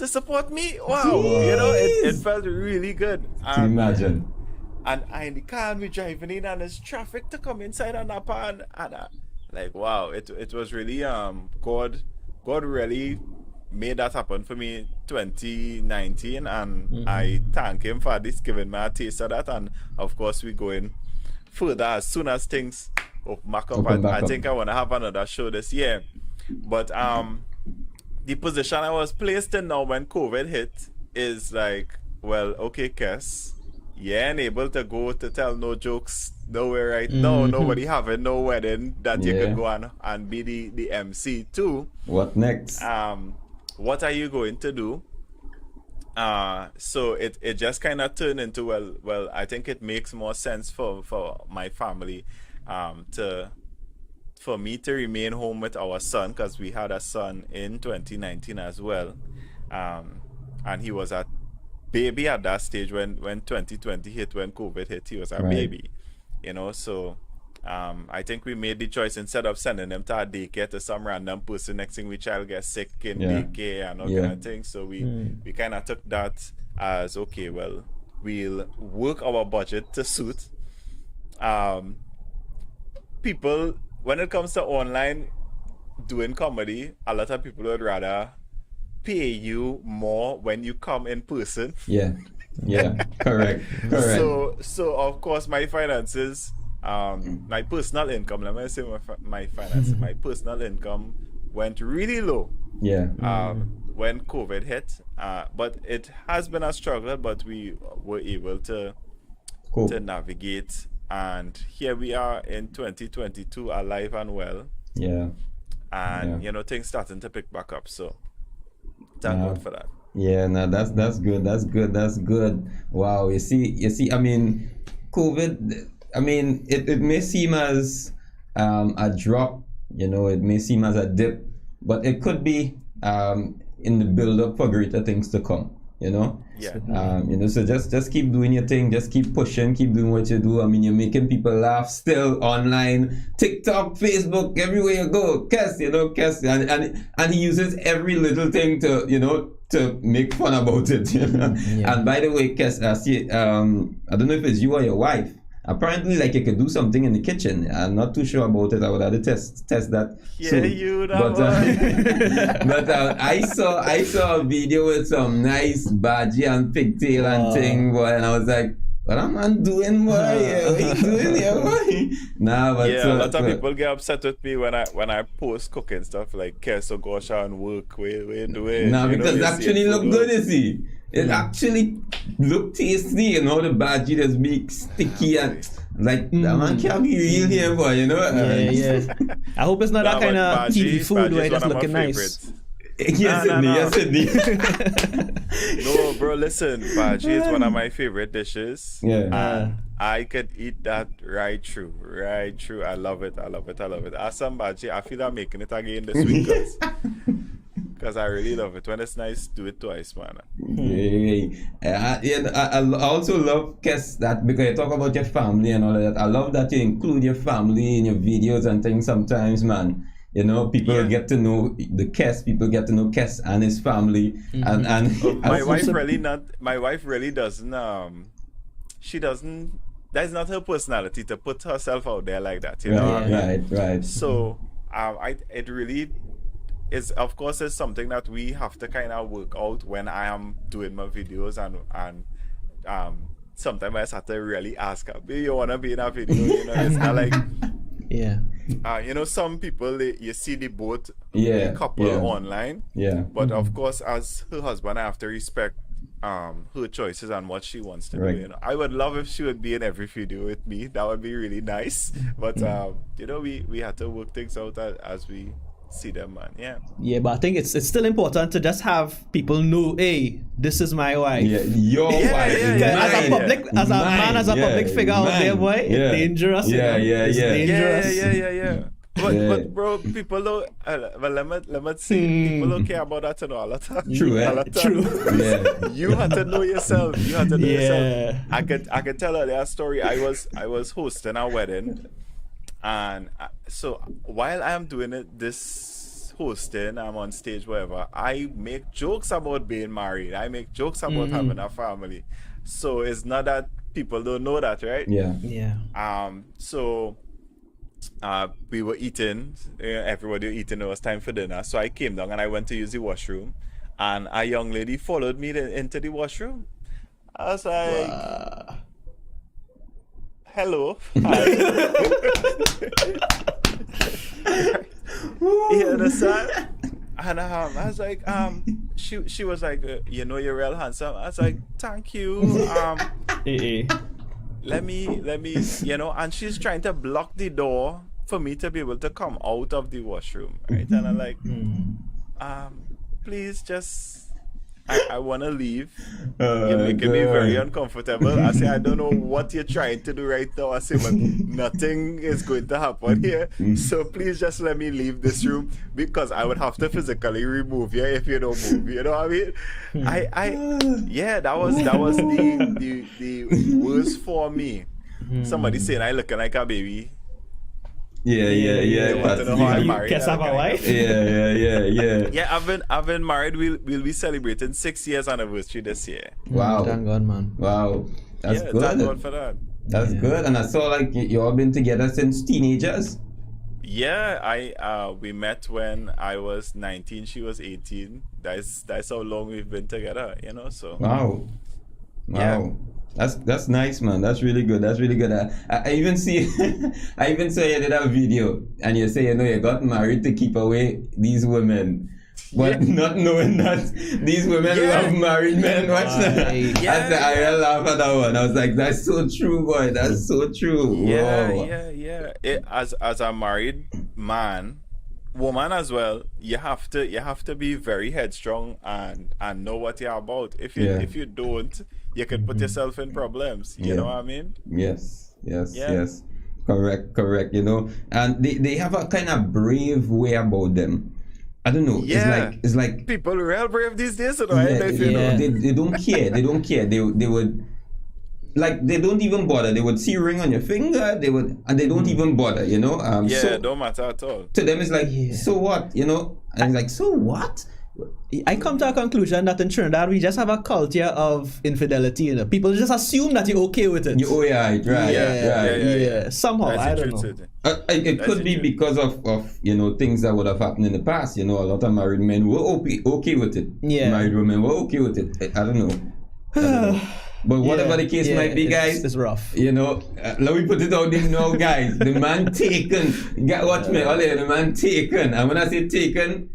support me. Wow, it felt really good. Imagine. And I in the car and we driving in and there's traffic to come inside and up and like wow, it was really God really made that happen for me 2019, and I thank him for this, giving me a taste of that. And of course, we going further as soon as things open back up. I think I want to have another show this year. But the position I was placed in now when COVID hit is like, well, okay, Kess, you ain't able to go to tell no jokes nowhere right now. Nobody having no wedding that you could go and be the MC too. What next? What are you going to do? So it just kind of turned into, well, I think it makes more sense for my family for me to remain home with our son, because we had a son in 2019 as well, and he was a baby at that stage when 2020 hit, when COVID hit. He was a baby, you know. So I think we made the choice, instead of sending them to a daycare to some random person, next thing we child gets sick in daycare and all kind of things. So we kind of took that as, okay, well, we'll work our budget to suit people. When it comes to online doing comedy, a lot of people would rather pay you more when you come in person. Correct. So of course my finances, my personal income, let me say my finances, my personal income went really low when COVID hit, but it has been a struggle, but we were able to navigate, and here we are in 2022, alive and well, and you know, things starting to pick back up, so thank God for that. That's good. Wow. You see, I mean, COVID, I mean, it may seem as a drop, you know, it may seem as a dip, but it could be in the build-up for greater things to come, you know. You know, so just keep doing your thing, just keep pushing, keep doing what you do. I mean, you're making people laugh still online, TikTok, Facebook, everywhere you go. Kess, you know, Kess, and he uses every little thing to, you know, to make fun about it, you know? And by the way, Kess, I don't know if it's you or your wife. Apparently, like, you could do something in the kitchen. I'm not too sure about it. I would have to test that. You know. But I saw a video with some nice bhaji and pigtail and thing, boy, and I was like, what am I doing, boy? What are you doing here, boy? Nah, but a lot of people get upset with me when I post cooking stuff like, Kess, so go out and work. We do it. Nah, because it actually look good, you see. It actually look tasty, you know, the bhaji just be sticky and like, that man can't be real here, boy, you know? I hope it's not that kind of TV food where it's looking nice. Yes, Sydney. No, bro, listen, bhaji is one of my favorite dishes. I could eat that right through. I love it. As some bhaji, I feel I'm making it again this week, because I really love it. When it's nice, do it twice, man. I also love, Kess, that because you talk about your family and all of that. I love that you include your family in your videos and things sometimes, man. You know, people get to know the Kess, people get to know Kess and his family. And my wife really doesn't, she doesn't, that's not her personality to put herself out there like that, you know? Right. So, it really is, of course, it's something that we have to kind of work out when I am doing my videos, and sometimes I just have to really ask her, "Babe, you wanna be in a video?" You know, it's not like, you know, some people you see the both couple online, but of course, as her husband, I have to respect her choices and what she wants to do. You know, I would love if she would be in every video with me. That would be really nice. But you know, we had to work things out as we see them, man. But I think it's still important to just have people know, hey, this is my wife. Your wife. As a public figure out there, boy, it's dangerous. It's dangerous. But bro, people don't. Well, let me say, people don't care about that, you know. A lot of True. You have to know yourself. I could tell her that story. I was hosting a wedding. And so while I am doing this hosting, I'm on stage, whatever, I make jokes about being married. I make jokes about having a family. So it's not that people don't know that, right? Yeah. So we were eating, everybody was eating, it was time for dinner. So I came down and I went to use the washroom, and a young lady followed me into the washroom. I was like, hello. Hi. You understand? And I was like, she was like, you know, you're real handsome. I was like, thank you. Let me, you know, and she's trying to block the door for me to be able to come out of the washroom, right? And I'm like, please just, I want to leave. You're making me very uncomfortable. I say, I don't know what you're trying to do right now. I say, but nothing is going to happen here. So please just let me leave this room, because I would have to physically remove you if you don't move. You know what I mean? Yeah, that was the worst for me. Somebody saying I looking like a baby. Yeah. They want to know how I'm married. Kess have a wife? Yeah. Yeah, I've been married. We'll be celebrating 6 years anniversary this year. Wow. Thank God, man. Wow. That's good. Thank God for that. That's good. And I saw like you all been together since teenagers. Yeah, we met when I was 19, she was 18. That's how long we've been together, you know, so. Wow. Yeah. That's nice, man. That's really good. I even see I even saw you did a video and you say, you know, you got married to keep away these women. But not knowing that these women love married men. Watch that. I laugh at that one. I was like, that's so true, boy. That's so true. Yeah, Wow. As a married man, woman as well, you have to be very headstrong and know what you're about. If you don't, you could put yourself in problems. You know what I mean? Yes. Correct. You know, and they have a kind of brave way about them. I don't know. It's like people are real brave these days, you know. They don't care. They would, like, they don't even bother. They would see a ring on your finger. They don't even bother. You know. It don't matter at all. To them, it's like, so what? You know. And it's like, so what? I come to a conclusion that in Trinidad we just have a culture of infidelity. You know, people just assume that you're okay with it. Right. Somehow, That's I don't know. It could be because of you know, things that would have happened in the past. You know, a lot of married men were okay with it. Yeah. Married women were okay with it. I don't know. But whatever the case might be, guys, it's rough. You know, let me put it out there now, guys. The man taken. Watch me, the man taken. And when I say taken,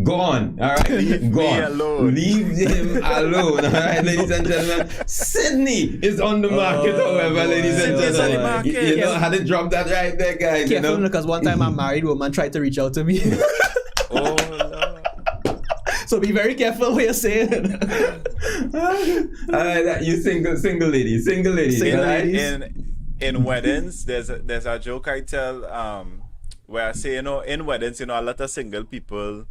gone. All right, Leave gone. me alone. Leave him alone. All right, ladies and gentlemen. Sydney is on the market, however, ladies and Sydney's on the gentlemen. market. You know, I had to drop that right there, guys. Careful, you know? because one time a married woman tried to reach out to me. Oh, Lord. So be very careful what you're saying. You single ladies. In weddings, there's a joke I tell where I say, you know, in weddings, you know, a lot of single people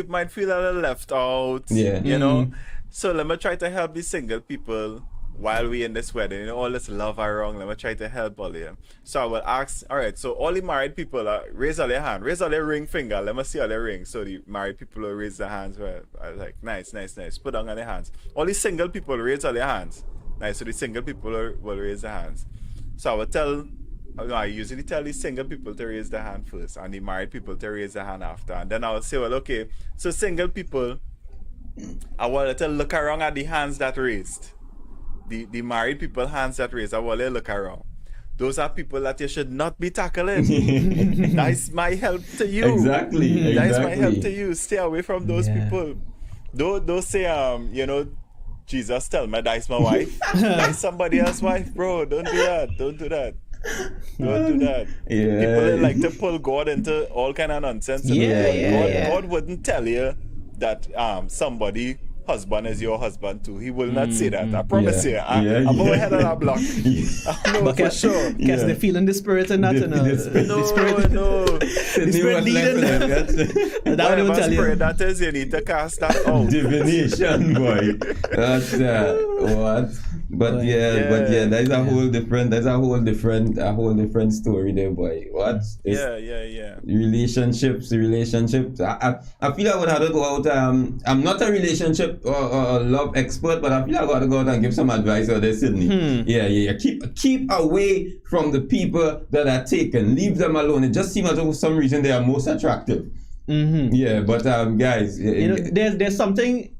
might feel a little left out. Yeah. You know. So let me try to help these single people while we in this wedding. You know, all this love around. Let me try to help all of them. So I will ask, all right, so all the married people, raise all their hand, raise all their ring finger. Let me see all their rings. So the married people will raise their hands. Well, I was like, nice. Put down on their hands. All the single people raise all their hands. Nice. So the single people will raise their hands. So I usually tell the single people to raise their hand first and the married people to raise their hand after. And then I'll say, well, okay, so single people, I want to look around at the hands that raised. The married people hands that raised, I want to look around. Those are people that you should not be tackling. That's my help to you. Exactly. That's my help to you. Stay away from those people. Don't say, you know, Jesus tell me that's my wife. That's somebody else's wife, bro. Don't do that. Don't do that. Yeah. People like to pull God into all kind of nonsense. God wouldn't tell you that somebody husband is your husband too. He will not say that. I promise you. I'm over ahead of that block. I know for sure. Because they're feeling the spirit and not No. The spirit leading them. That will tell you. That is, you need to cast that out. Divination, boy. That's what? But yeah, that's a whole different story there, boy. What? Yeah. Relationships. I feel I would have to go out. I'm not a relationship or love expert, but I feel I got to go out and give some advice out there, Sydney. Yeah. Keep away from the people that are taken. Leave them alone. It just seems as though for some reason they are most attractive. Yeah, but guys, there's something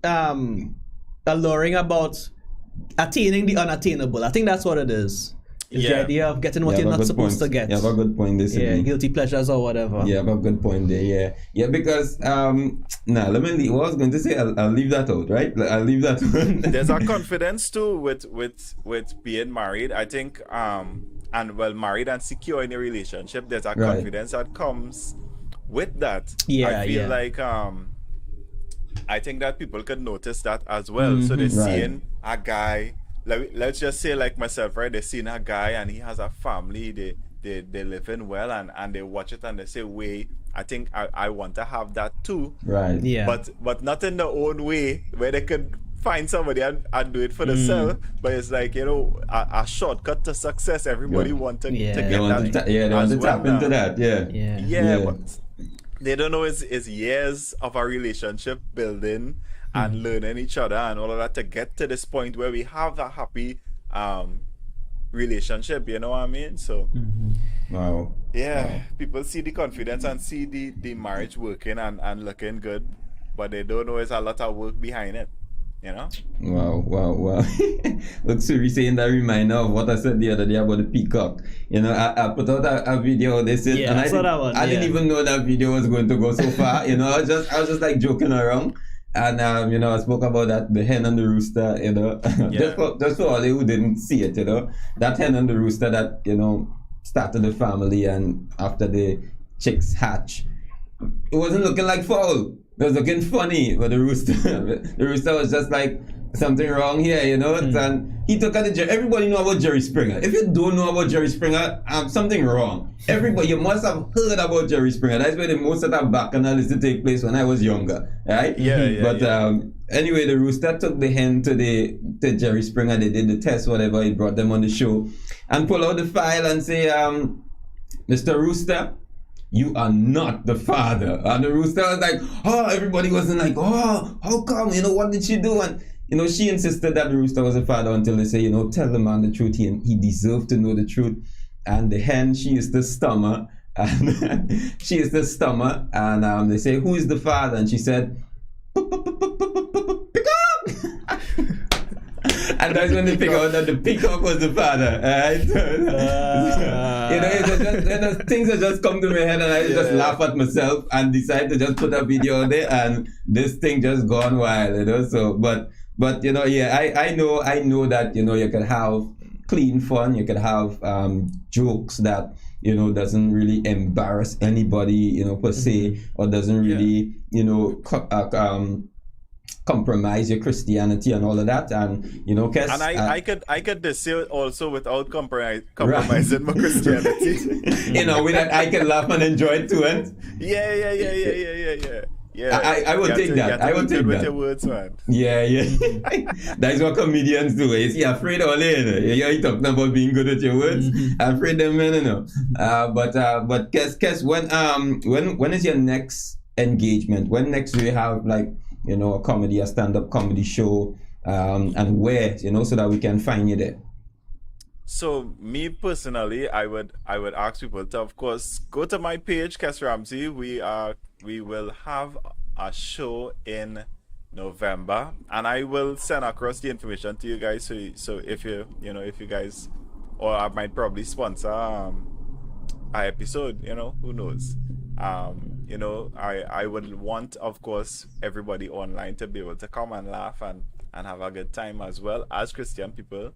alluring about attaining the unattainable. I think that's what it is. It's the idea of getting what you're not supposed to get. You have a good point there, Sydney. Guilty pleasures or whatever. Yeah, have a good point there. Yeah, because let me leave. What I was going to say, I'll leave that out, right? I'll leave that out. There's a confidence too with being married. I think married and secure in a relationship. There's a confidence that comes with that. I feel like I think that people could notice that as well. So they're seeing a guy, let's just say like myself, right? They're seeing a guy and he has a family, they live in well, and they watch it and they say, wait, I think I want to have that too. Right. Yeah. But not in their own way where they could find somebody and do it for themselves, but it's like, a shortcut to success. Everybody wants to get that. They want to tap into that. Yeah. But they don't know it's years of a relationship building and learning each other and all of that to get to this point where we have a happy relationship, you know what I mean? So wow. People see the confidence and see the marriage working and looking good, but they don't know there's a lot of work behind it, you know? Wow. Look, Suri saying that reminder of what I said the other day about the peacock. I put out a video, they said, and I didn't even know that video was going to go so far. I was just like joking around. And I spoke about that, the hen and the rooster, just for all who didn't see it, that hen and the rooster that, started the family, and after the chicks hatch, it wasn't looking like foul. It was looking funny, but the rooster was just like, something wrong here, and he took out everybody know about Jerry Springer. If you don't know about Jerry Springer, something wrong. Everybody, you must have heard about Jerry Springer. That's where the most of that bacchanal used to take place when I was younger, right? But anyway, the rooster took the hen to Jerry Springer. They did the test, whatever. He brought them on the show and pull out the file and say, Mr. Rooster, you are not the father. And the rooster was like, everybody wasn't like, how come? What did she do? And she insisted that the rooster was a father until they say, tell the man the truth. He deserved to know the truth. And the hen, she is the stammer. And they say, who is the father? And she said, peacock! And that's when they figure out that the peacock was the father. Right? Things that just come to my head, and I just laugh at myself and decide to just put a video on there, and this thing just gone wild. So, but I know that you can have clean fun, you can have jokes that doesn't really embarrass anybody per se, or doesn't really compromise your Christianity and all of that, and Kess, and I could say also without compromising my Christianity. With that I can laugh and enjoy it too, and I would take that. I would take that. With your words, man. Yeah. That's what comedians do. You see, afraid all in. You're talking about being good at your words. Afraid them men, But Kess, when is your next engagement? When next do you have a stand-up comedy show, and where, so that we can find you there? So me personally, I would ask people to, of course, go to my page, Kess Ramsey. We will have a show in November, and I will send across the information to you guys. So if you guys, or I might probably sponsor an episode. Who knows? I would want, of course, everybody online to be able to come and laugh and have a good time as well as Christian people.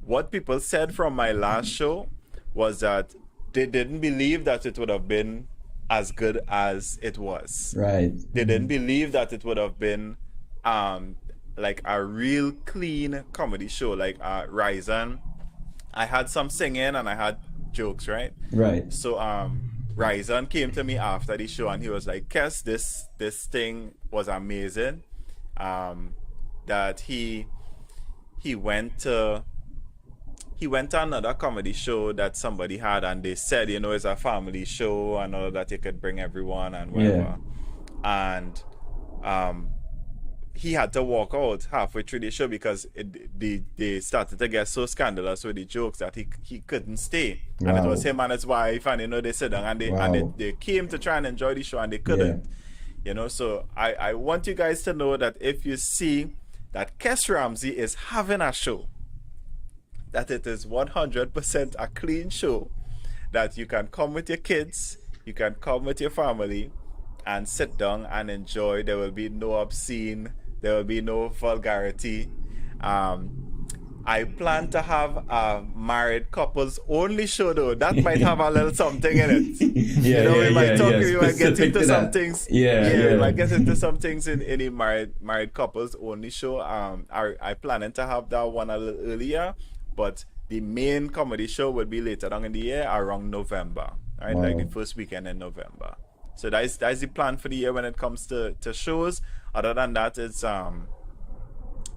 What people said from my last show was that they didn't believe that it would have been as good as it was. Right. They didn't believe that it would have been like a real clean comedy show, like Ryzen. I had some singing and I had jokes, right? Right. So Ryzen came to me after the show and he was like, Kess, this thing was amazing. That he he went to another comedy show that somebody had, and they said, it's a family show and all of that, you could bring everyone and whatever. And he had to walk out halfway through the show because they started to get so scandalous with the jokes that he couldn't stay. And it was him and his wife, and they sit down and they came to try and enjoy the show, and they couldn't. So I want you guys to know that if you see that Kess Ramsey is having a show, that it is 100% a clean show, that you can come with your kids, you can come with your family and sit down and enjoy. There will be no obscene, there will be no vulgarity. I plan to have a married couples only show though. That might have a little something in it. We might get into some things. We might get into some things in a married couples only show. I planning to have that one a little earlier, but the main comedy show will be later on in the year, around November, right? Like the first weekend in November. So that's the plan for the year when it comes to shows. Other than that, it's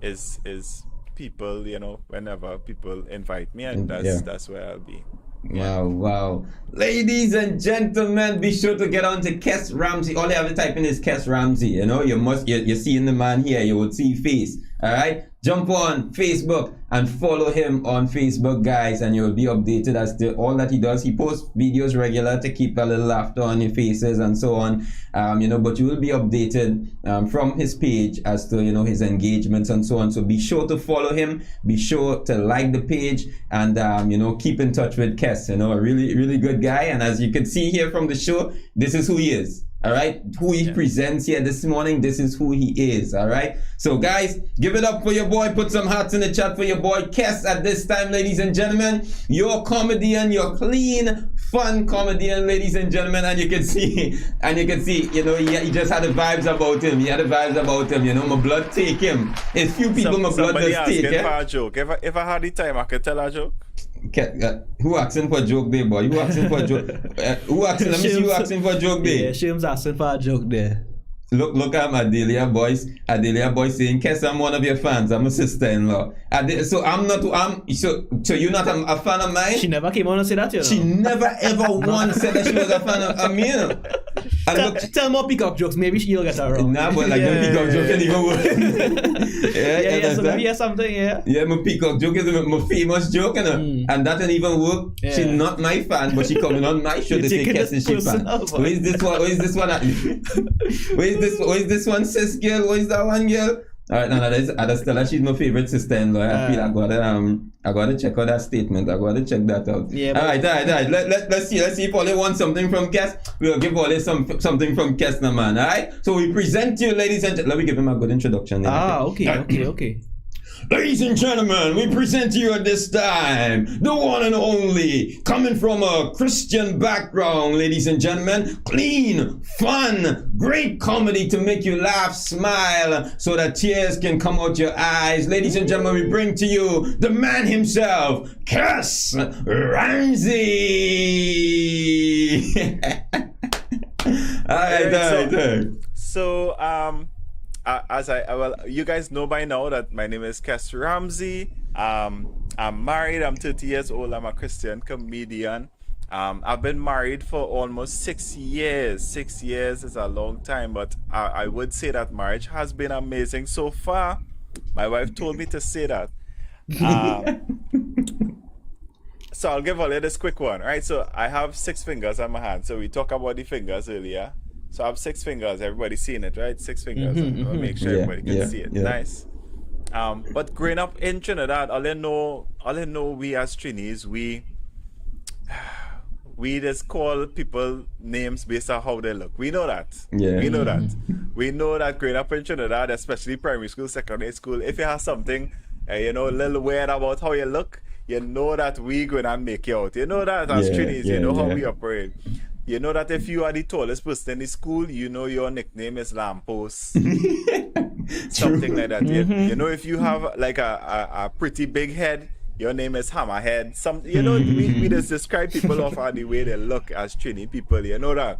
is people, whenever people invite me, and that's where I'll be. Wow. Ladies and gentlemen, be sure to get on to Kess Ramsey. All you have to type in is Kess Ramsey. You're seeing the man here, you will see face. Alright? Jump on Facebook and follow him on Facebook, guys, and you'll be updated as to all that he does. He posts videos regular to keep a little laughter on your faces and so on. But you will be updated from his page as to his engagements and so on. So be sure to follow him. Be sure to like the page and keep in touch with Kess. A really, really good guy. And as you can see here from the show, this is who he is. All right, who he presents here this morning, this is who he is. All right, so guys, give it up for your boy. Put some hearts in the chat for your boy Kess at this time, ladies and gentlemen. Your comedian, your clean, fun comedian, ladies and gentlemen. And you can see, he just had the vibes about him. He had the vibes about him. My blood take him. It's few people my blood just take. For a joke. If I had the time, I could tell a joke. Who asking for a joke there, boy? Who asking for a joke? Let me see who asking for a joke there. Yeah, Shame's asking for a joke there. Look at Adelia boys. Adelia boys saying, Kess, I'm one of your fans. I'm a sister-in-law. So so you're not a fan of mine? She never came on and said that, She never ever once said that she was a fan of me, Tell more peacock jokes. Maybe you'll get that wrong. Nah, but like the peacock joke can even work. So maybe hear something, my peacock joke is my famous joke, and that didn't even work. Yeah. She's not my fan, but she coming on my show to say Kess is she fan. Who is this one? Who is this one, sis girl? Who is that one girl? Alright, no, Stella, she's my favorite sister-in-law. I feel I gotta check out that statement. I gotta check that out. Yeah. Alright. Let's see if Ollie wants something from Kess. We'll give Ollie something from Kess, now, man. Alright. So we present you, ladies and gentlemen. Let me give him a good introduction. Okay. Ladies and gentlemen, we present to you at this time the one and only, coming from a Christian background, ladies and gentlemen, clean, fun, great comedy to make you laugh, smile, so that tears can come out your eyes. Ladies and gentlemen, we bring to you the man himself, Kess Ramsey. All right. So, you guys know by now that my name is Kess Ramsey. I'm married. I'm 30 years old. I'm a Christian comedian. I've been married for almost 6 years. 6 years is a long time, but I would say that marriage has been amazing so far. My wife told me to say that. So I'll give Ollie this quick one. Right? So I have 6 fingers on my hand. So we talked about the fingers earlier. So I have 6 fingers. Everybody's seeing it, right? 6 fingers. I'll make sure everybody can see it. Yeah. Nice. But growing up in Trinidad, all I know we as Trinis, we just call people names based on how they look. We know that. Yeah. We know that. We know that growing up in Trinidad, especially primary school, secondary school, if you have something, a little weird about how you look, you know that we going to make you out. You know that as Trinis, you know how we operate. You know that if you are the tallest person in the school, you know your nickname is Lamppost. Something like that. You know, if you have like a pretty big head, your name is Hammerhead. We just describe people off of the way they look as Trini people. You know that.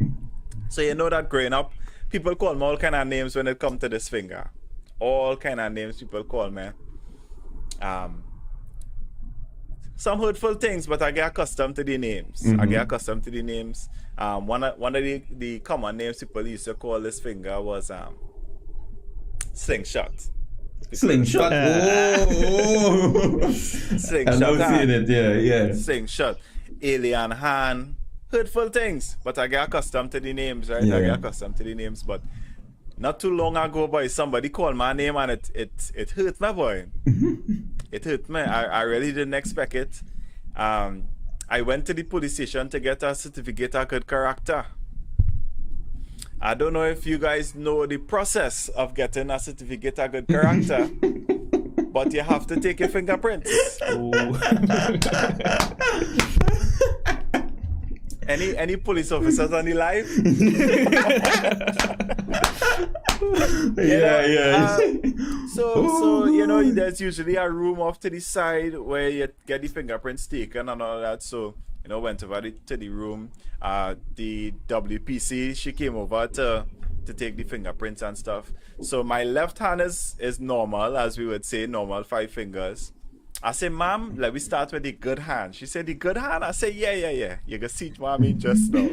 So you know that growing up, people call me all kind of names when it comes to this finger. All kind of names people call me. some hurtful things, but I get accustomed to the names. I get accustomed to the names. One of the common names people used to call this finger was slingshot. Slingshot. Oh. Slingshot. I love seeing it. Yeah. Slingshot. Alien hand. Hurtful things, but I get accustomed to the names, right? Yeah. I get accustomed to the names, but not too long ago, boy, somebody called my name and it hurt me, boy. It hurt me. I really didn't expect it. I went to the police station to get a certificate of good character. I don't know if you guys know the process of getting a certificate of good character, but you have to take your fingerprints. Any police officers on the live? So you know, there's usually a room off to the side where you get the fingerprints taken and all that. So you know, went over to the room. The WPC, she came over to take the fingerprints and stuff. So my left hand is normal, as we would say, normal 5 fingers. I say, ma'am, let me start with the good hand. She said, the good hand? I say, yeah. You can see what I mean just now.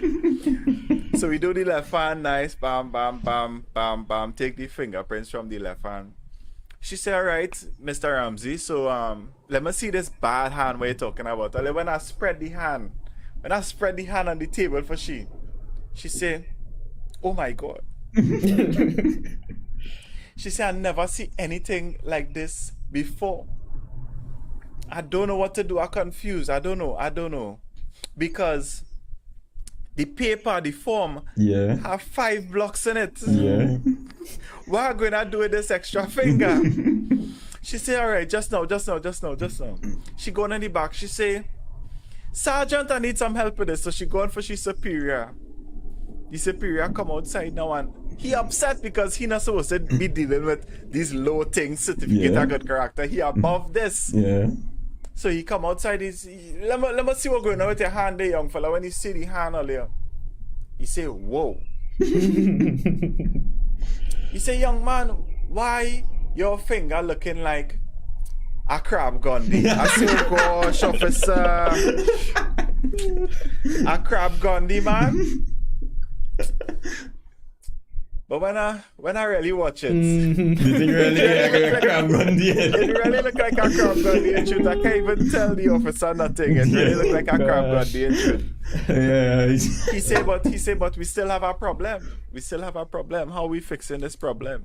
So we do the left hand, nice, bam, bam, bam, bam, bam. Take the fingerprints from the left hand. She said, all right, Mr. Ramsey, so let me see this bad hand where you're talking about. And when I spread the hand on the table for she said, oh my God. She said, I never see anything like this before. I don't know what to do. I'm confused. I don't know. Because the paper, the form, have 5 blocks in it. Yeah. What am I going to do with this extra finger? She said, all right, just now. She go in the back. She say, Sergeant, I need some help with this. So she go on for she superior. The superior come outside now and he upset because he not supposed to be dealing with these low things, certificate of good character. He above this. Yeah. So he come outside, let me see what's going on with your hand there, young fella. When he see the hand earlier, he say, whoa. He say, young man, why your finger looking like a crab Gandhi? I say, oh gosh, officer. A crab Gandhi, man. But when I really watch it, it really look like a crab Gandhi. It really look like a crab Gandhi in truth. I can't even tell the officer nothing. It really look like a crab Gandhi in truth. Yeah. He say, but we still have a problem. How are we fixing this problem?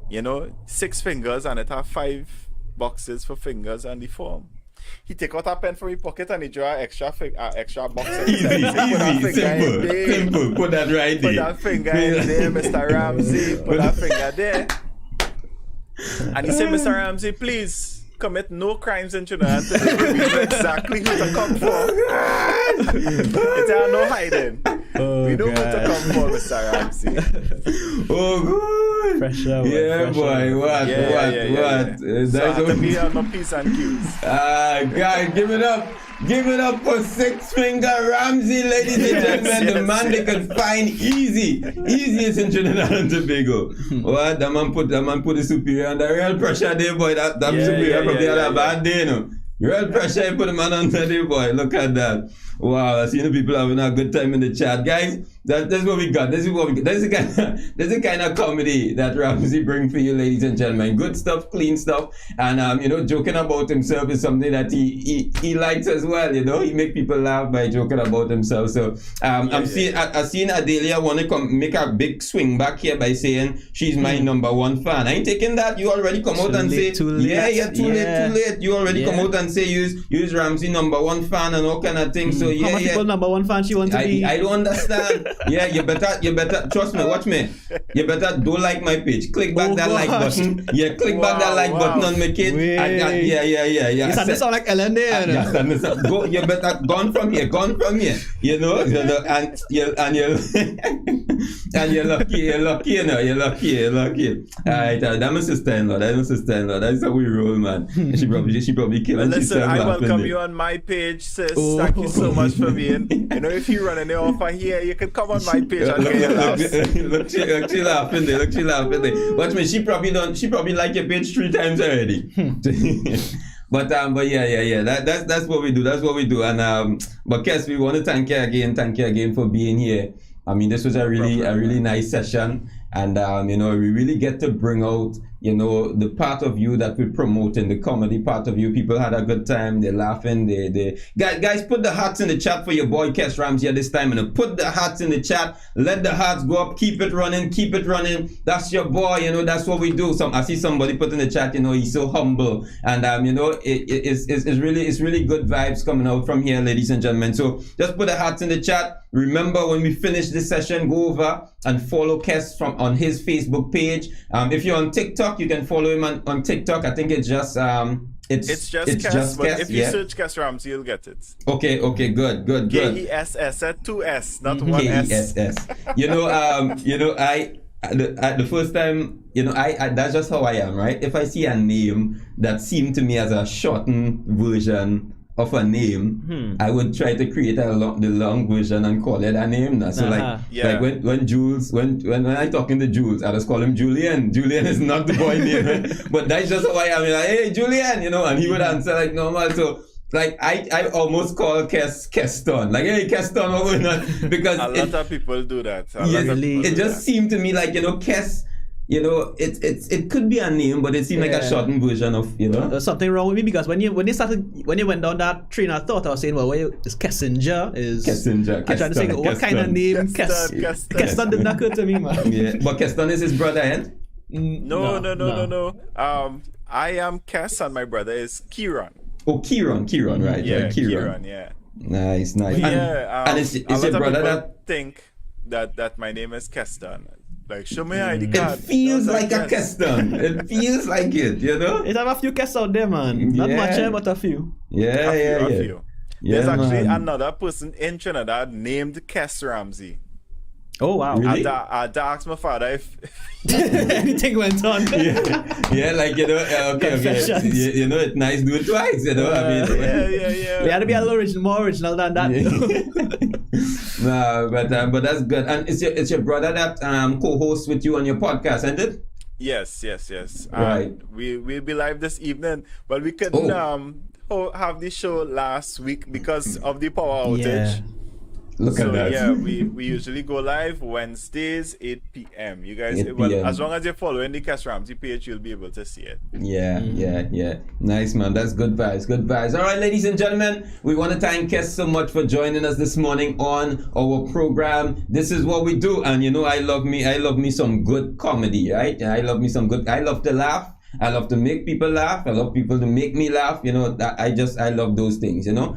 You know, 6 fingers and it have 5 boxes for fingers and the form. He take out a pen from his pocket and he draw an extra box. Easy, simple. Put that right there. Put that finger in there, Mr. Ramsey. Put that finger there. And he said, Mr. Ramsey, please commit no crimes in Trinidad today. We know exactly who to come for. It's no hiding. We know who to come for, Mr. Ramsey. Oh, good. Pressure. Yeah, boy. What? So I have to be on my P's and Q's. Guys, give it up. Give it up for 6 Finger Ramsey, ladies and gentlemen. The man they could find easiest in Trinidad and Tobago. What? The man put the superior under real pressure there, boy. That superior probably had a bad day, no? Real pressure, you put the man under there, boy. Look at that. Wow, I see the people having a good time in the chat. Guys, that's what we got. That's the kind of comedy that Ramsey bring for you, ladies and gentlemen. Good stuff, clean stuff. And, joking about himself is something that he likes as well, you know. He make people laugh by joking about himself. So, I seen Adelia want to make a big swing back here by saying she's my number 1 fan. I ain't taking that. You already come out and say, too late. You already come out and say use Ramsey number 1 fan and all kind of things. So, how much people number 1 fan she wants to be? I don't understand. Yeah, you better trust me, watch me. You better don't like my page. Click back that like button. Yeah, click back that like button on my kid. Yeah. You starting to sound like Ellen there. You better gone from here. You know, and you And you're lucky, you know, you're lucky. Alright, that my sister-in-law, that's how we roll, man. She probably killing Listen, herself I laughing welcome there. you on my page, sis. Thank you so much for being. You know, if you run any offer here, you can come on my page and get your laughs. Look, she laughing there. Watch me, she probably like your page 3 times already. But yeah. That's what we do. And but Kess, we want to thank you again for being here. I mean, this was a really nice session, and you know, we really get to bring out, you know, the part of you that we promote in the comedy part of you. People had a good time, they're laughing, they guys, put the hearts in the chat for your boy Kess Ramsey at this time, and put the hearts in the chat, let the hearts go up, keep it running. That's your boy, you know, that's what we do. I see somebody put in the chat, you know, he's so humble, and you know, it's really good vibes coming out from here, ladies and gentlemen. So just put the hearts in the chat. Remember, when we finish this session, go over and follow Kess on his Facebook page. If you're on TikTok, you can follow him on TikTok. I think it's just It's just Kess, but if you search Kess Ramsey, you'll get it. Okay, good. Kess at 2S, not 1S. Kess. You know, the first time, you know, I that's just how I am, right? If I see a name that seemed to me as a shortened version of a name, I would try to create the long version and call it a name. So like when Jules, when I talking to Jules, I just call him Julian. Julian is not the boy name, right? But that's just how I am. Like, hey Julian, you know, and he would answer like normal. So like I almost call Keston. Like, hey Keston, what's going on? Because a lot of people do that. It just seemed to me like, you know, Kess, you know, it could be a name, but it seemed like a shortened version of, you know. There's something wrong with me, because when you went down that train of thought, I was saying, well, is Kessinger? Kessinger. I tried to say, what kind of name? Keston did not occur to me, man. Yeah, but Keston is his brother, eh? No. I am Kess and my brother is Kieran. Oh, Kieran, right? Yeah, right, Kieran, yeah. Nice. Yeah, and it's your brother that think that my name is Keston. Like, show me ID card. It feels like a Keston. It feels like it, you know? It have a few Kess out there, man. Not much, but a few. A few. There's actually another person in Trinidad named Kess Ramsey. Oh wow! Really? I asked my father if anything went on. Yeah, like, you know, okay. You know, it's nice do it twice, you know. I mean, yeah. We had to be a little more original than that. No, but that's good. And it's your brother that co-hosts with you on your podcast, isn't it? Yes. Right. We'll be live this evening, but we couldn't have the show last week because of the power outage. Yeah. Look at that. Yeah, we usually go live Wednesdays 8 p.m. You guys, as long as you're following the Kess Ramsey page, you'll be able to see it. Yeah. Nice, man. That's good vibes. All right, ladies and gentlemen, we want to thank Kess so much for joining us this morning on our program. This is what we do, and you know, I love me some good comedy, right? I love to laugh. I love to make people laugh. I love people to make me laugh. You know, I love those things. You know,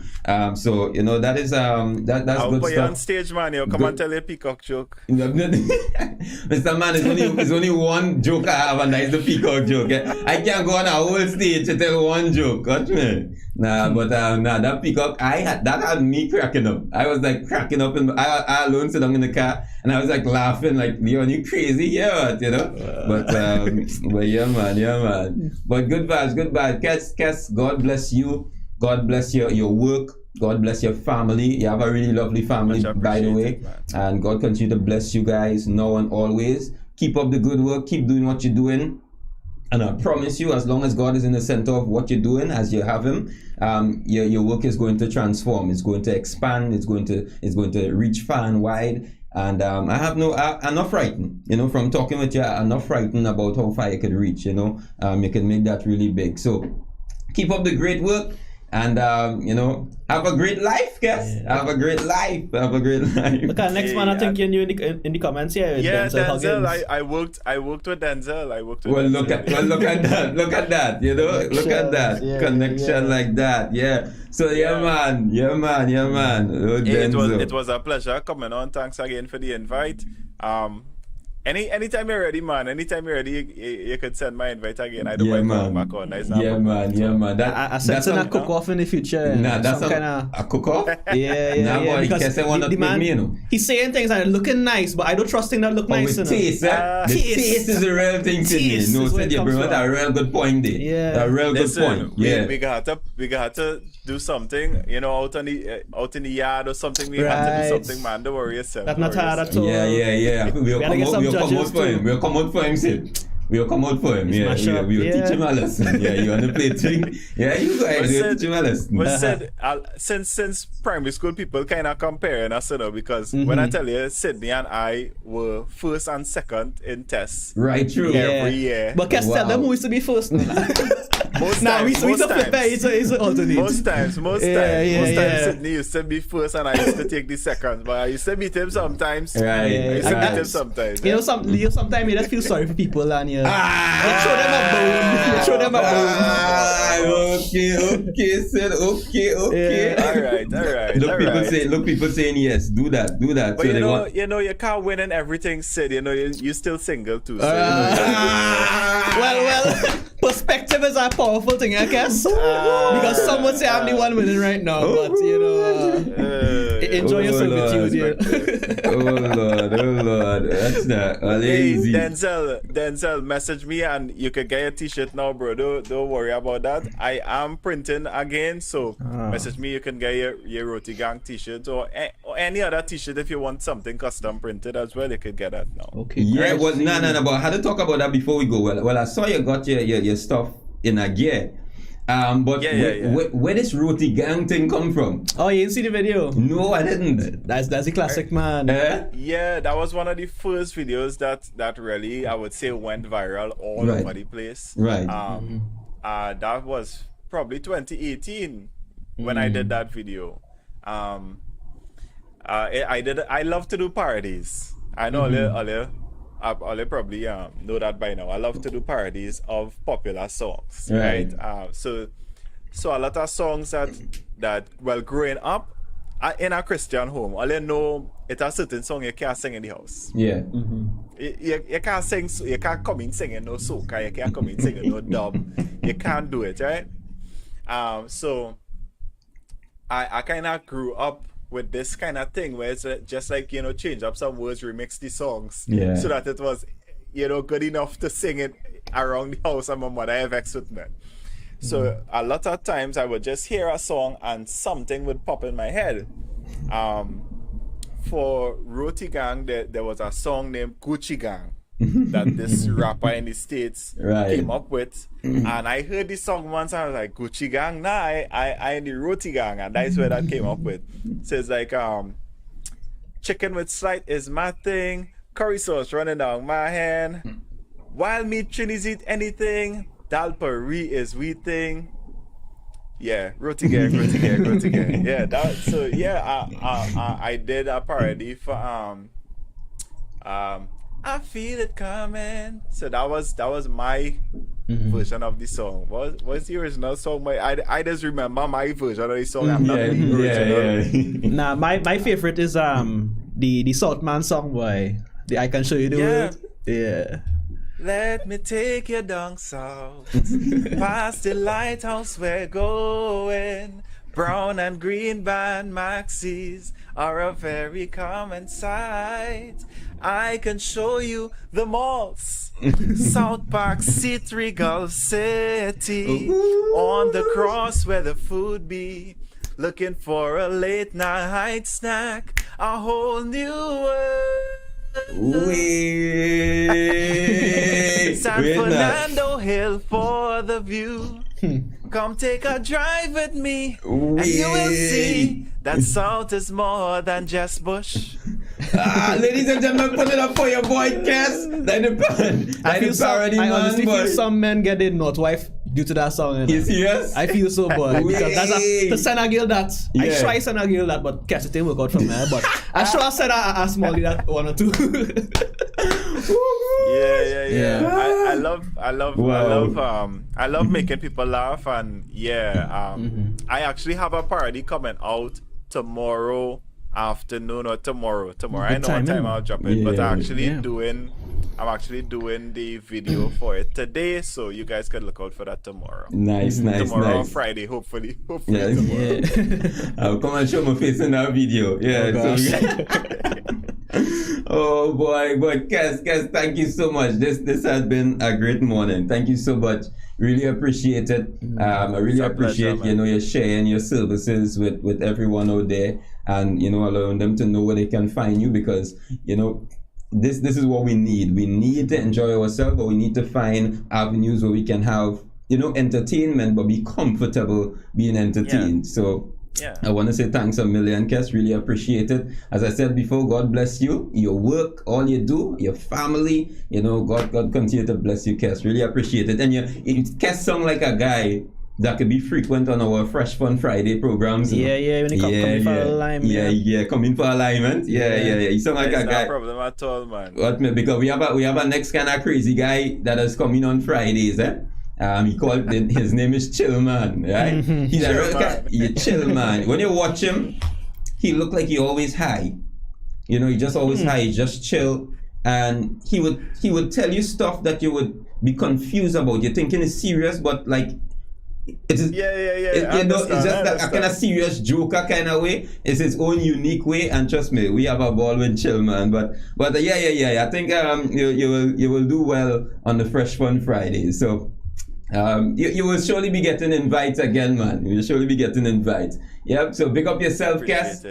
so you know that is that's I'll good put stuff. you on stage, man. You come and tell your peacock joke. Mr. Man, it's only one joke I have, and that is the peacock joke. I can't go on a whole stage to tell one joke. Got me? But that peacock, that had me cracking up. I was like cracking up, and I alone sit down in the car, and I was like laughing, like, Leon, you crazy? Yeah, you know. But yeah, man. But good vibes. Kess, God bless you. God bless your work. God bless your family. You have a really lovely family, by the way. And God continue to bless you guys now and always. Keep up the good work. Keep doing what you're doing. And I promise you, as long as God is in the center of what you're doing, as you have Him, your work is going to transform. It's going to expand. It's going to reach far and wide. And I have enough writing, you know, from talking with you, enough writing about how far you could reach, you know. You can make that really big. So keep up the great work, and you know, have a great life, guys. Have a great life. Look at next man, I think you knew in the comments here. Yeah, Denzel. I worked with Denzel. Look at that. You know, look at that connection like that. Yeah. So yeah, man. Oh, it was a pleasure coming on. Thanks again for the invite. Anytime you're ready, man. Anytime you're ready, you could send my invite again. I don't Yeah, mind man. coming back on. Nice Yeah, man. Yeah, man. I sense a cook-off in the future. Nah, that's some kind of a cook-off? yeah. Nah, boy, Because Kess want the to make man, me, you know. he's saying things that are looking nice, but I don't trust things that look nice. With You know? taste, the taste. taste is a real thing to me. Taste No, is where said it you comes bring out from. a real good point there. Yeah. A real Listen, good point. Yeah. we got to do something, you know, out in the yard or something. We had to do Right. something, man. Don't worry yourself. That's don't not worry hard yourself. at all. Yeah. We'll gotta get some come out judges for him. too. We'll come out for him, sid. We'll come out for him. Yeah, smash up. we'll Yeah. teach him a lesson. Yeah, you want to play thing? Yeah, you guys, we'll teach him a lesson. But said, since primary school, people kind of comparing us, you know, because when I tell you, Sydney and I were first and second in tests. Right, true. Every year. But Kess tell them who used to be first. Most Nah, we times, used to flip it. It's an alternate. Most times, Sydney used to be first and I used to take the second. But I used to beat him sometimes. Right. I used to beat him Right. sometimes. You know, sometimes you just feel sorry for people and you throw them a bone. You throw them a bone. Okay, said okay. Alright. Look, people saying yes. Do that. But So you can't win in everything, Sid. You know, you still single too. So, Well, perspective is a powerful thing, I guess. Because some would say I'm the one winning right now, but you know, enjoy your servitude. Yeah. Oh Lord, that's not Hey, lazy. Denzel, message me and you can get your t-shirt now, bro. Don't worry about that. I am printing again, so message me. You can get your Roti Gang t-shirt or any other t-shirt if you want something custom printed as well. You could get that now. Okay. Yeah, well, no. But I had to talk about that before we go. Well, I saw you got your stuff in a gear. But where this Roti Gang thing come from? Oh, you didn't see the video? No, I didn't. That's the classic, man. Yeah, that was one of the first videos that really, I would say, went viral all Right. over the place. Right. That was probably 2018 when I did that video. I love to do parodies. I know Ole probably know that by now. I love to do parodies of popular songs, right? So a lot of songs that well, growing up in a Christian home, Ole know it's a certain song you can't sing in the house. Yeah. You can't sing, you can't come in singing no soca, you can't come in singing no dub. You can't do it, right? So I kind of grew up with this kind of thing where it's just like, you know, change up some words, remix the songs, so that it was, you know, good enough to sing it around the house and my mother have vexed with me. So a lot of times I would just hear a song and something would pop in my head. For Roti Gang, there was a song named Gucci Gang that this rapper in the States came up with. And I heard this song once and I was like, Gucci Gang? Nah, I in the Roti Gang. And that's where that came up with. So it's like, chicken with slight is my thing. Curry sauce running down my hand. Wild meat Trinis eat anything. Dal Paris is we thing. Yeah, Roti Gang. Yeah, I did a parody for I feel it coming. So that was my version of the song. What's the original song? I just remember my version of the song. I'm not the original. Nah, my favorite is the Southman song, boy. I Can Show You the World. Yeah. Let me take you down south, past the lighthouse we're going. Brown and green band maxis are a very common sight. I can show you the malls, South Park, C3, Gulf City, on the cross where the food be. Looking for a late night snack, a whole new world. San Fernando Hill for the view. Come take a drive with me, and you will see that South is more than just bush. Ladies and gentlemen, put it up for your boy Kess. I honestly feel some men get their not wife due to that song. You serious? I feel so, boy. Because that's the send a girl that. I try send a girl that, but Kess, it didn't work out from there. But I sure I said a small that one or two. Yeah. I love making people laugh, and I actually have a parody coming out tomorrow afternoon or tomorrow. I know what time I'll drop it, but I'm actually doing I'm actually doing the video for it today, so you guys can look out for that tomorrow. Nice. Tomorrow or Friday, hopefully Yes. tomorrow. I'll come and show my face in that video. Yeah. Oh boy, but Kess, thank you so much. This has been a great morning. Thank you so much. Really appreciate it. I really appreciate pleasure, you sharing your services with everyone out there, and allowing them to know where they can find you, because this is what we need. We need to enjoy ourselves, but we need to find avenues where we can have entertainment but be comfortable being entertained. So I want to say thanks a million, Kess. Really appreciate it. As I said before, God bless you, your work, all you do, your family. God continue to bless you, Kess. Really appreciate it. And Kess sound like a guy that could be frequent on our Fresh Fun Friday programs. When he come for alignment. Coming for alignment. You sound like a guy. No problem at all, man. Because we have a next kind of crazy guy that is coming on Fridays, he called his name is Chill Man, right? He's a real guy. Chill Man. When you watch him, he look like he always high. He just always high. He just chill, and he would tell you stuff that you would be confused about. You're thinking it's serious, but like it is. It's just a kind of serious joker kind of way. It's his own unique way, and trust me, we have a ball with Chill Man. But I think you will do well on the Fresh Fun Fridays. So. You will surely be getting invites again, man. You will surely be getting invites. Yep. So big up yourself, Kess.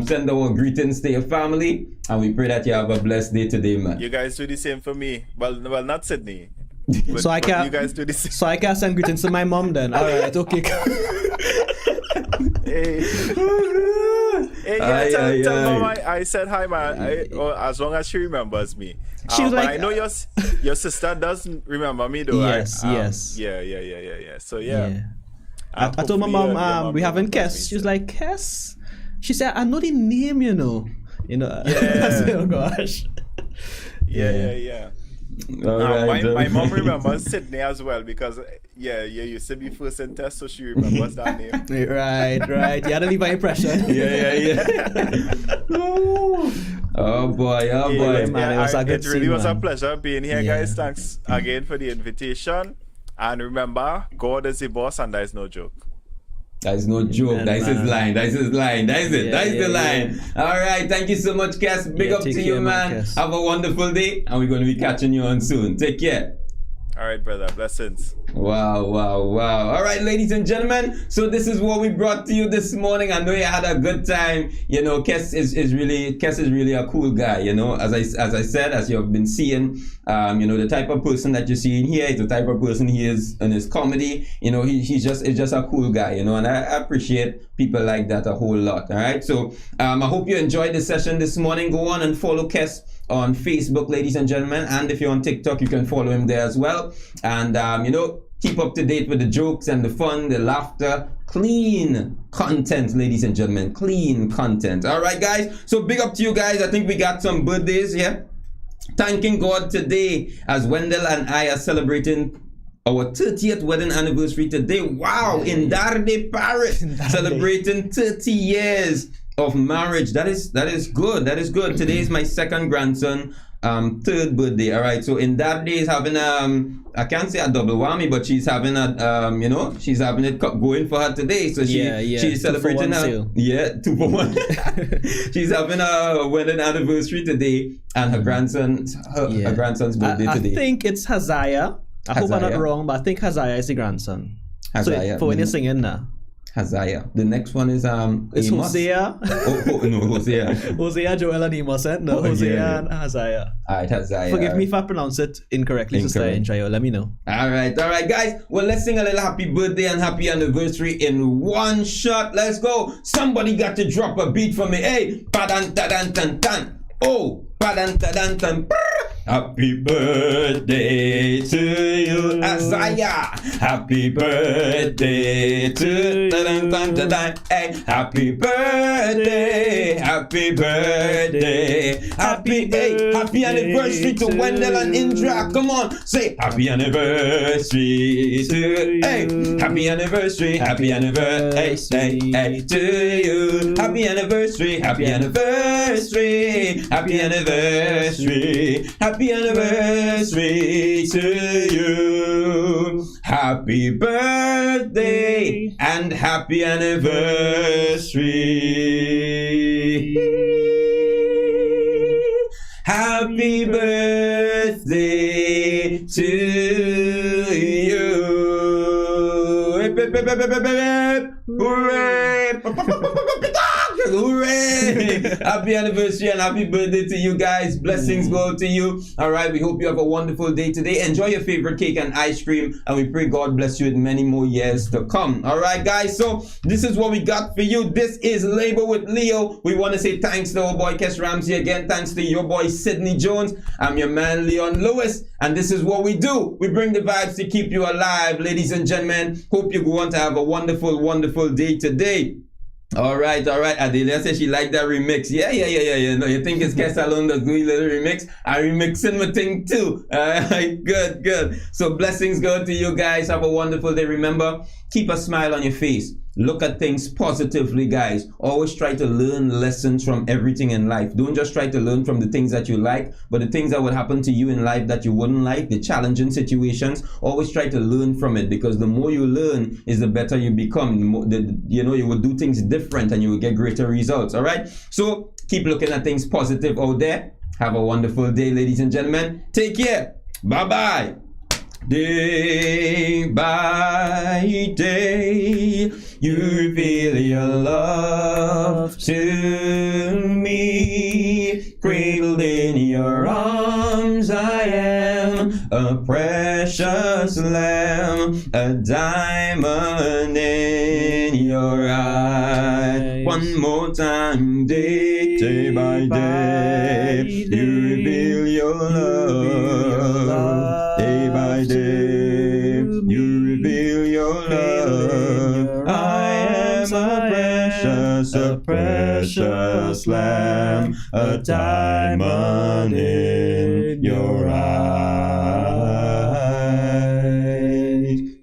Send our greetings to your family, and we pray that you have a blessed day today, man. You guys do the same for me. Well, not Sydney. But, so I can. You guys do the same. So I can send greetings to my mom then. All right. Okay. Tell mom I said hi, man. As long as she remembers me. She was like, I know your sister doesn't remember me though. Yes. Yeah. So I told my mom we having Kess. She was like, Kess. She said, I know the name, Yeah. I said, oh gosh. Yeah. My mom remembers Sydney as well, because you used to be first in test, so she remembers that name. Right. You had to leave an impression. Oh boy. Man, it really was a pleasure being here, guys. Thanks again for the invitation. And remember, God is the boss, and there is no joke. That's no joke. That's his line. That's the line. All right. Thank you so much, Kess. Big up to you, man. Have a wonderful day, and we're going to be catching you on soon. Take care. All right, brother. Blessings. Wow. All right, ladies and gentlemen. So this is what we brought to you this morning. I know you had a good time. Kess is really a cool guy. As I said, as you have been seeing, the type of person that you see in here is the type of person he is in his comedy. He's just a cool guy. And I appreciate people like that a whole lot. All right. So I hope you enjoyed the session this morning. Go on and follow Kess on Facebook, ladies and gentlemen, and if you're on TikTok, you can follow him there as well. And keep up to date with the jokes and the fun, the laughter, clean content, ladies and gentlemen, clean content. All right, guys. So big up to you guys. I think we got some birthdays here. Thanking God today as Wendell and I are celebrating our 30th wedding anniversary today. Wow, in Darde, Paris, celebrating 30 years of marriage. That is good. Today is my second grandson third birthday. All right, so in that day is having I can't say a double whammy, but she's having she's having it going for her today. So she's celebrating her 2 for 1. She's having a wedding anniversary today, and her grandson's birthday today. I think it's Haziah. I hope I'm not wrong, but I think Haziah is the grandson. Haziah. So for when you're singing now. Haziah. The next one is it's Amos. Hosea. Hosea. Hosea, Joel, and Amos. No, Hosea and Haziah. Alright, Haziah. Forgive me if I pronounce it incorrectly, Sister Inchayo. Let me know. Alright, guys. Well, let's sing a little happy birthday and happy anniversary in one shot. Let's go. Somebody got to drop a beat for me. Hey, padan-tadan-tan-tan. Oh, padan-tadan-tan. Happy birthday to you, Isaiah. Happy birthday to hey. Happy birthday, happy anniversary to Wendell and Indra. Come on, say happy anniversary to happy anniversary to you. Happy anniversary. Happy anniversary to you. Happy birthday and happy anniversary. Happy birthday to you. Hooray! Hooray! Happy anniversary and happy birthday to you guys. Blessings go to you. All right, we hope you have a wonderful day today. Enjoy your favorite cake and ice cream, and we pray God bless you with many more years to come. All right, guys, so this is what we got for you. This is Label with Leo. We want to say thanks to our boy Kess Ramsey again. Thanks to your boy Sidney Jones. I'm your man Leon Lewis, and this is what we do. We bring the vibes to keep you alive, ladies and gentlemen. Hope you go on to have a wonderful, wonderful day today. All right. Adelia says she liked that remix. Yeah. No, you think it's Kess alone that's doing a little remix? I'm remixing my thing too. All right, good. So blessings go to you guys. Have a wonderful day. Remember, keep a smile on your face. Look at things positively, guys. Always try to learn lessons from everything in life. Don't just try to learn from the things that you like, but the things that would happen to you in life that you wouldn't like, the challenging situations. Always try to learn from it, because the more you learn is the better you become. You will do things different and you will get greater results. All right. So keep looking at things positive out there. Have a wonderful day, ladies and gentlemen. Take care. Bye-bye. Day by day, you reveal your love to me. Cradled in your arms, I am a precious lamb, a diamond in your eye. One more time, day by day, you reveal your love. Day by day, you reveal your love. I am a precious lamb, a diamond in your eyes.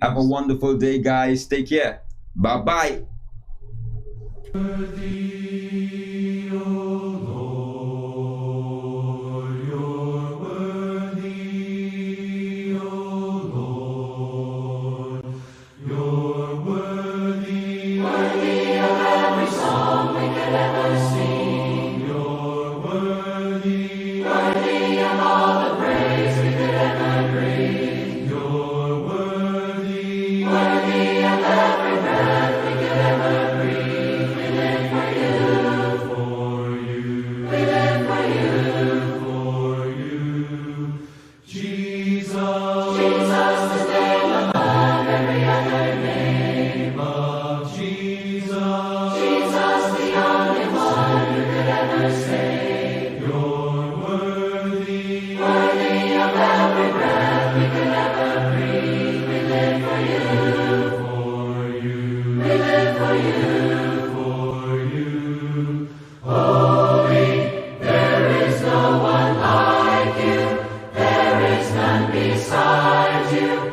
Have a wonderful day, guys. Take care. Bye-bye. Beside you.